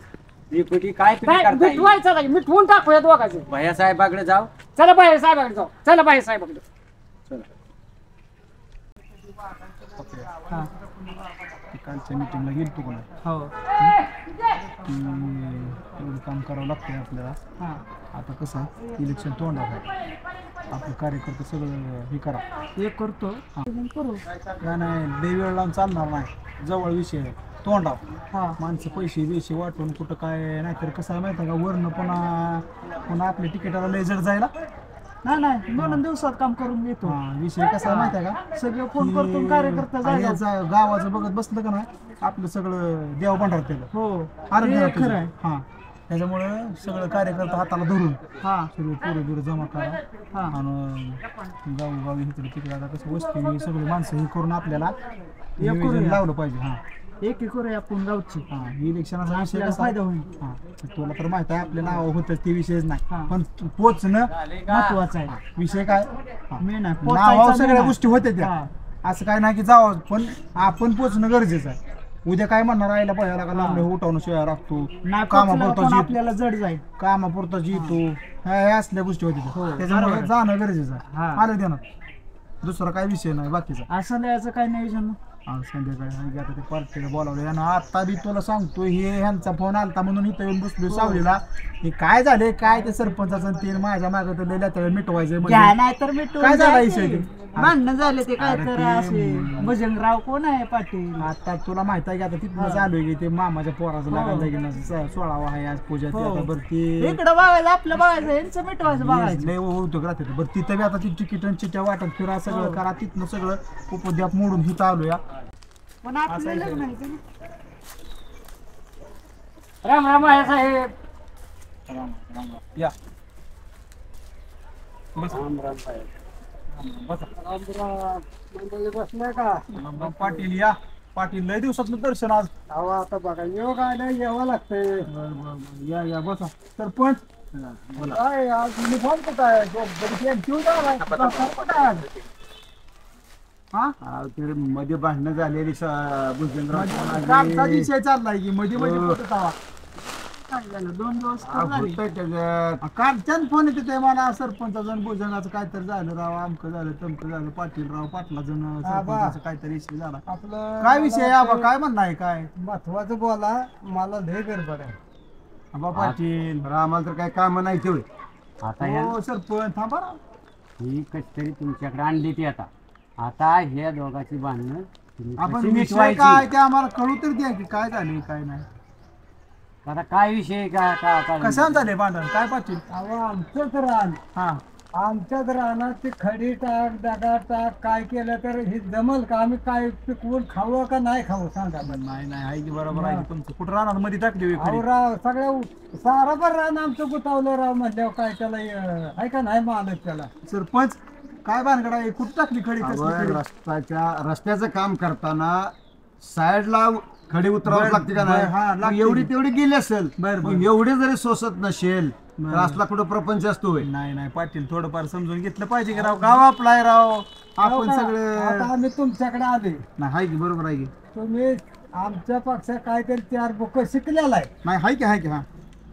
डेप्युटी काय तुम्ही काय करताय? मिटवायचं नाही मिटवून टाकूया दोघांचे भैया साहेबाकडे जाऊ. चला बाहेर साहेबाकडे जाऊ चला बाहेर साहेबाकडे कालच्या मीटिंगला गेलो तू हो एवढं काम करावं लागतंय आपल्याला आता कसं इलेक्शन तोंडावर आहे आपलं कार्यकर्ते सगळं हे करा हे करतो करू नाही लय वेळ लावून चालणार नाही जवळ विषय आहे तोंडावर माणसं पैसे बिशे वाटून कुठं काय नाहीतर कसं आहे माहिती आहे का वरनं पुन्हा आपल्या तिकिटाला लय जड जायला नाही 2 दिवसात काम करून येतो विषय कसा आहे माहिती आहे का सगळे फोन करतो कार्यकर्ता आणि याचं गावाचं बघत बसलं का नाही आपलं सगळं देव भांडार केलं हो आरोग्य खरं आहे. हा त्याच्यामुळं सगळं कार्यकर्ता हाताला धरून हा सगळे पोरं बिरं जमा करा आणि गावोगावी इकडे तिकडे आता कसं वस्ती सगळी माणसं हे करून आपल्याला नियोजन लावलं पाहिजे हा एक करूया आपण गावची हा इलेक्शनाचा विषय आपल्याला कसा फायदा होईल. हा तुला तर माहित आहे आपल्या नाव होतं ते विषयच नाही हा. पण पोचणं महत्वाचं आहे विषय काय मेन आहे नावावर पोचायचा सगळ्या main गोष्टी होत्या त्या हा. असं काय नाही की जावं पण आपण पोचणं गरजेचं आहे उद्या काय म्हणणार आईला पाहिजे का लांबले उठवणं शिवाय राखतो नाही कामापुरता पोचलं पण जीतो आपल्याला जड जाईल कामापुरता जीतो ह्या असल्या गोष्टी होत्या त्याच्यामुळे जाणं गरजेचं आहे हा. आलं देणार दुसरा काय विषय नाही बाकीचा असं द्यायचं काही नाही विषय आज संध्याकाळी आता ते पार्टीला बोलावलं यानं आता बी तुला सांगतो हे ह्यांचा फोन आलता म्हणून इथं येऊन बसलो सावलीला हे काय झाले काय ते सरपंचाचं ते माझ्या मागं तर लय त्यावेळी मिटवायचं म्हणजे. नाही तर मी काय झाला विषय ते? भांडणं झाले ते काय अरे तर ते असे भजनराव कोण आहे पाटील आता तुला माहित आहे की आता तिथनं चालू आहे की ते मामाच्या पोराचं लागायला लागेल 16वा आहे आज पूजा ती आता बरं ती इकडं बघायचं आपलं बघायचं यांचं मिटवायचं बघायचं लय होतं राहते बरं तिथं बी आता ती तिकीट आणि चिट्ट्या वाटत फिरा सगळं करा तिथनं सगळं उपद्याप मोडून तिथं आलो या पण आपल्याला माहिती ना. राम राम आहे साहेब या मंडळी बसले का पाटील या पाटील लय दिवसातलं दर्शन आज अहो आता बघा योग आलं यावं लागतंय या बसा सरपंच बोला. काय आज युनिफॉर्म कुठं आहे कुठं आहे हा अहो, ते मध्ये भांडणं झालेली कामचा विषय चाललाय की मध्ये मध्ये हो. कुठं जावा? काय झालं 2 दिवस कुठं झाली? त्याच्यात कालच्यान फोन येते ते मला सरपंचाचं भोजनाचं काहीतरी झालं राव अमकं झालं तमकं झालं पाटीलराव पाटलाचं सरपंचाचं काहीतरी विषय झाला आपलं काय विषय आहे आबा काय म्हणणं आहे काय महत्वाचं बोला मला लय गडबड आहे आबा पाटील बरं, आम्हाला तर काय काम नाही तेवढे. आता ह्या हो सरपंच थांबा राव. ही कशी तरी तुमच्याकडे आणली ती आता ह्या दोघांची भांडणं तुम्ही आपण कशी विषय मिटवायची? काय ते आम्हाला कळू तर द्या की काय झाले काय नाही आता काय विषय का कशाने झाले भांडण काय पाटील अहो आमचंच रान हा आमच्याच रानात ते खडी टाक दगा टाक काय केलं तर हे जमल का आम्ही काय पिकवून खाऊ का नाही खाऊ सांगा बरं. नाही नाही आहे की बरोबर आहे की तुमचं कुठं राहणार मध्ये टाकली होय अहो खडी? राव सगळ्या साराभर रान आमचं गुतावलं राव म्हणल्यावर काय त्याला आहे का नाही मानत त्याला सरपंच काय भानगड आहे कुठं टाकली खडी कसली अहो, खडी? रस्त्याचं काम करताना साईडला खडी उतरावं बरं, लागते का बरं, हा, नाही लागते. मग एवढी तेवढी गेली असेल बरं, मग बरं. एवढी जरी सोसत नसेल तर बरं. असला कुठं प्रपंच असतो होय. नाही नाही पाटील थोडंफार समजून घेतलं पाहिजे की राव गाव आपला आहे राव आपण हो का? सगळं आता आम्ही तुमच्याकडे आले नाही आहे की बरोबर आहे की तुम्ही आमच्या पक्षात काहीतरी 4 बुक शिकलेला आहे नाही आहे की हा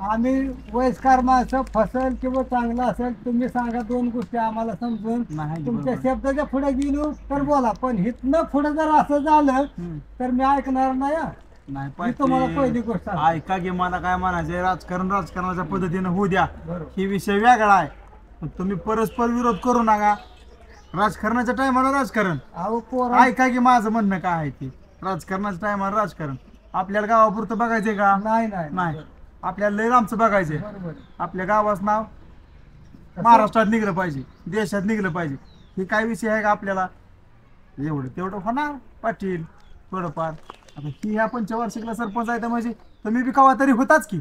आम्ही वयस्कर माणसं फसल किंवा चांगलं असेल तुम्ही सांगा 2 गोष्टी आम्हाला समजून नाही तुमच्या बरोबर. शब्दाच्या पुढे गेलो तर बोला पण हिथनं पुढे जर असं झालं हम्म. तर मी ऐकणार नाही हा. नाही मी तुम्हाला पहिली पाटील गोष्ट सांगतो. ऐका की मला काय म्हणायचंय राजकारणाच्या पद्धतीनं होऊ द्या बरोबर. ही विषय वेगळा आहे पण तुम्ही परस्पर विरोध करू नका राजकारणाच्या टायमाला राजकारण अहो पोरा ऐका की माझं म्हणणं काय आहे ते राजकारणाच्या टायमाला राजकारण आपल्याला गावापुरतं बघायचंय का नाही नाही नाही आपल्याला लय आमचं बघायचंय बरोबर आपल्या गावाचं नाव महाराष्ट्रात निघलं पाहिजे देशात निघलं पाहिजे हे काय विषय आहे का आपल्याला एवढं तेवढं होणार पाटील थोडंफार आता ही ह्या पंचवार्षिकला सरपंच आहे तर म्हणजे तुम्ही बी कवा तरी होताच की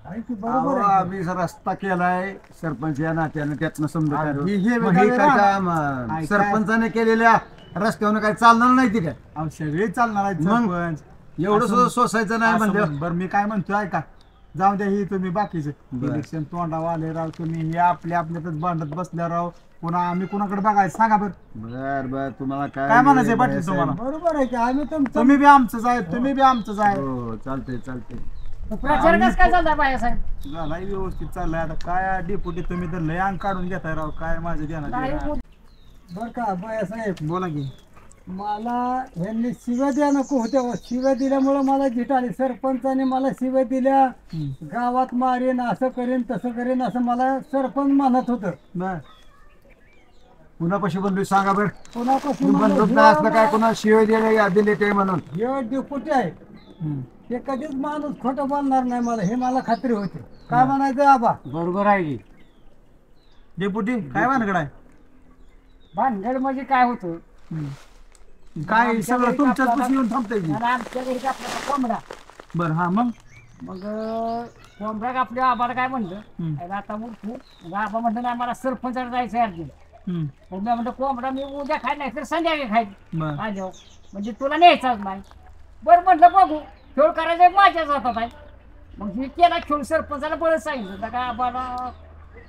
आहे की अहो, बरोबर आहे आम्ही रस्ता केलाय सरपंच या नात्यानं त्यातनं समजा अहो, काय हे मग हे काय काम काय- सरपंचाने केलेल्या रस्त्यावर काय चालणार नाही ती काय अहो, सगळे चालणार आहेत मग सरपंच एवढं सुद्धा सोसायचं नाही असं म्हणजे म्हण. बरं मी काय म्हणतोय ऐका जाऊ द्या ही तुम्ही बाकीचे बरं. इलेक्शन तोंडावर आले राव तुम्ही हे आपल्यातच भांडत बसल्या राव पुन्हा आम्ही कुणाकडे बघायचं सांगा बरं बर बर तुम्हाला काय म्हणायचंय पाटील तुम्हाला बरोबर आहे की आम्ही तुमचं तुम्ही बी आमचंच आहे तुम्ही बी आमचंच आहे हो चालतंय चालतंय प्रचार कसं काय चाललाय बाळासाहेब झालाय व्यवस्थित चाललंय आता काय डेपुटी तुम्ही तर लय अंग काढून घेताय राव काय माझं नाही, ध्यानात बरं का बायासाहेब बोला की मला ह्यांनी शिव्या द्या नको होत्या शिव्या दिल्यामुळं मला झिट आली सरपंचाने मला शिव्या दिल्या गावात मारेन असं करेन तसं करेन असं मला सरपंच म्हणत होतं बर पुन्हा कशी बनली सांगा बरं कोणापासून तुम्ही बनवत नाही असलं काय कोणा शिवाय दिले ते म्हणून हे डेपुटी आहे ते कधीच माणूस खोटं बोलणार नाही मला हे मला खात्री होती काय म्हणायचं आबा बरोबर आहे की डेपुटी काय भानगड आहे भानगड म्हणजे काय होतं काय सगळं तुमच्याच पाशी येऊन थांबतंय की आणि आमच्या घरी आपला कोंबडा बरं हा मग मग कोंबडा आपल्या आबाला काय म्हणलं हम्म. अरे आता मग तू मग आबा म्हणलं नाही मला सरपंचाला जायचं आहे अर्जुन हम्म. मग मी म्हणलं कोंबडा मी उद्या खाय नाही तर संध्याकाळी खायचं बरं माझ्या म्हणजे तुला न्यायचाच नाही बरं म्हटलं बघू खेळ करायचा माझ्याच हातात आहे मग मी केला खेळ सरपंचाला बळच सांगितलं होतं का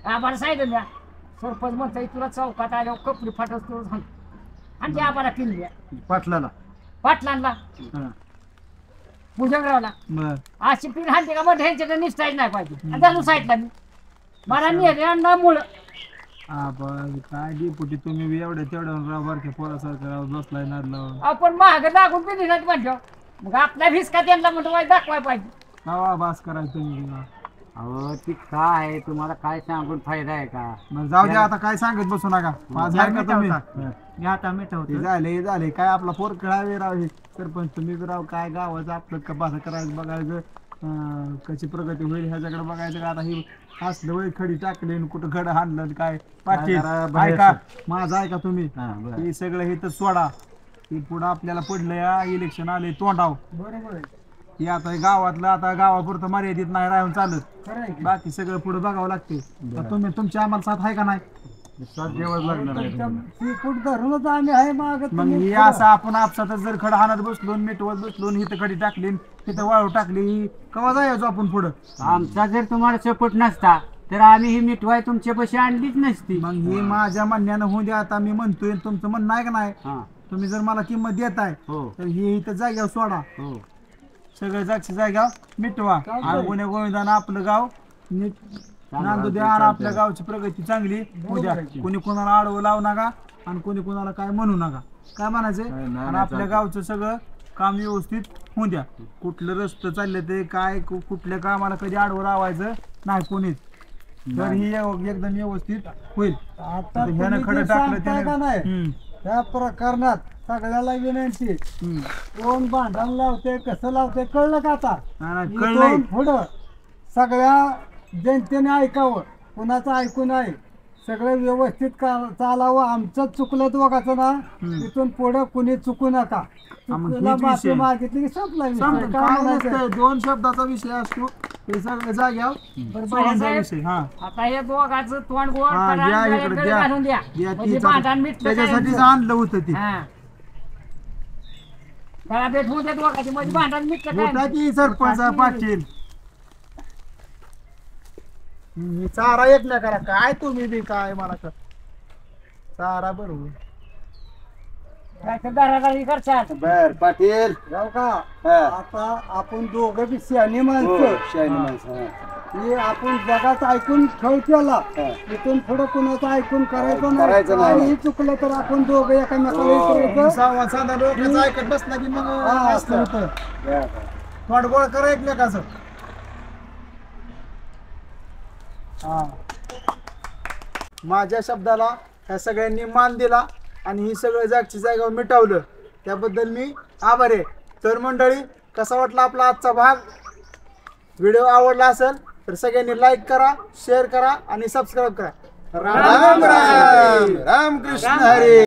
आबाला सांगितलं म्या सरपंच म्हणताय तुला चौकात आल्यावर कपडे फाटच तुला सांग आणि ते आबाला पिनल्या पाटलाला पाटलांना हा. भुजंगरावला बर अशी पिन हाणते का मग ह्यांच्याकडे निसटायच नाही पाहिजे आणि जाणून साईडला मी मला नेले ना मुळ हा बरं काय डेपुटी तुम्ही बी एवढ्या तेवढ्या राव बारक्या पोरासारखं राव बसलाय नादला आपण महाग लागून बी दिला म्हणतो मग आपला भिसका त्यांना म्हणतो दाखवाय पाहिजे हा बास करायचं तुम्ही बी. अहो ती काय आहे तुम्हाला काय सांगून फायदा आहे का बरं जाऊ द्या आता काय सांगत बसू नका माझं ऐका तुम्ही मिठवता हे झाले काय आपला पोर खेळावे राव हे सरपंच तुम्ही बी राव काय गावाचं आपलं कसं करायचं बघायचं कशी प्रगती होईल ह्याच्याकडे बघायचं का आता ही असलं वय खडी टाकली आणि कुठं खडं हाणलं काय पाटील जरा बाहेर ऐका सर. माझं ऐका तुम्ही हा, बरं. हे सगळं हे तर सोडा हे पुढं आपल्याला पडलं या इलेक्शन आले तोंडाव बरोबर आहे हे आता हे गावातलं आता गावापुरतं मर्यादित नाही राहून चालत खरं आहे की? बाकी सगळं पुढे बघावं लागते तर तुम्ही तुमची आम्हाला साथ आहे का नाही विश्वास ठेवाच लागणार आहे तुम्हाला. फूट धरूनच आम्ही आहे माग मग ही असं आपण आपसातच जर खड हाणत बसलो मिटवत बसलो हिथं खडी टाकली तिथं वाळू टाकली केव्हा जायचो आपण पुढं. आमचा जर तुम्हाला सपोर्ट नसता तर आम्ही ही मिठवाय तुमच्या पैसे आणलीच नसती. मग ही माझ्या म्हणण्यानं होऊ द्या. आता मी म्हणतोय तुमचं म्हणणं आहे का नाही. हा तुम्ही जर मला किंमत देताय हो तर ही इथं जाग्यावर सोडा. हो सगळं जागच्या जाग्यावर मिटवा आणि गुन्हे गोविंदानं आपलं गाव नीट नांदू द्या आणि आपल्या गावची प्रगती चांगली होऊ द्या. कोणी कोणाला आडवं लावू नका आणि कोणी कोणाला काय म्हणू नका. काय म्हणायचंय आणि आपल्या गावचं सगळं काम व्यवस्थित होऊ द्या. कुठलं रस्तं चालले ते काय कुठल्या कामाला कधी आडवं लावायचं नाही कोणीच. तर ही एकदम व्यवस्थित होईल. आता ह्यानं तुम्ही खडं जे टाकलं सांगताय का नाही हम्म. त्या प्रकरणात सगळ्याला विनंती हम्म. कोण भांडण लावते कसं लावते कळलं का आता. नाही, कळलंय. इथून पुढं सगळ्या जनतेने ऐकावं कुणाचं ऐकू नये सगळं व्यवस्थित चालावं. आमचं चुकलं दोघाचं ना इथून पुढं कुणी चुकू नका. मग चुकीला हीच माफी विषय. मागितली की संपला विषय. समजून काय काय म्हणायचं? नसतंय. 2 शब्दाचा विषय असतो ते सगळं जाग्यावर सोडून द्या विषय. हा आता हे दोघांचं तोंड गोड हा, करा, द्या गळे इकडे गळे द्या. घालून द्या द्या म्हणजे तीच आता. भांडण मिटलं त्याच्यासाठीच काय आणलं होतं ते. हा गळा भेट होऊन द्या दोघांची म्हणजे भांडण मिटलं मोठा काय की सरपंच पाटील चारा एक नाही करा काय तुम्ही बी काय मला कर चारा बरोबर. काय तर दारादारी करशाल. बर पाटील. जाऊ का हा. आता आपण दोघं बी शहाणी हो, माणसं शहाणी माणसं, हा. हे आपण जगात ऐकून ठेव केला इथून पुढे कुणाचं ऐकून करायचं करायचं नाही. काही चुकलं तर आपण दोघं एकामेकाला विचारायचं. संवाद साधा लोकांचं ऐकत बसला की मग हा, असं होतं. बर. तोडगोळ करा एकमेकाचं. हा माझ्या शब्दाला ह्या सगळ्यांनी मान दिला आणि ही सगळं जागची जागा मिटवलं त्याबद्दल मी आभारी आहे. तर मंडळी कसा वाटला आपला आजचा भाग. व्हिडिओ आवडला असेल तर सगळ्यांनी लाईक करा शेअर करा आणि सबस्क्राईब करा. राम राम राम कृष्ण हरी.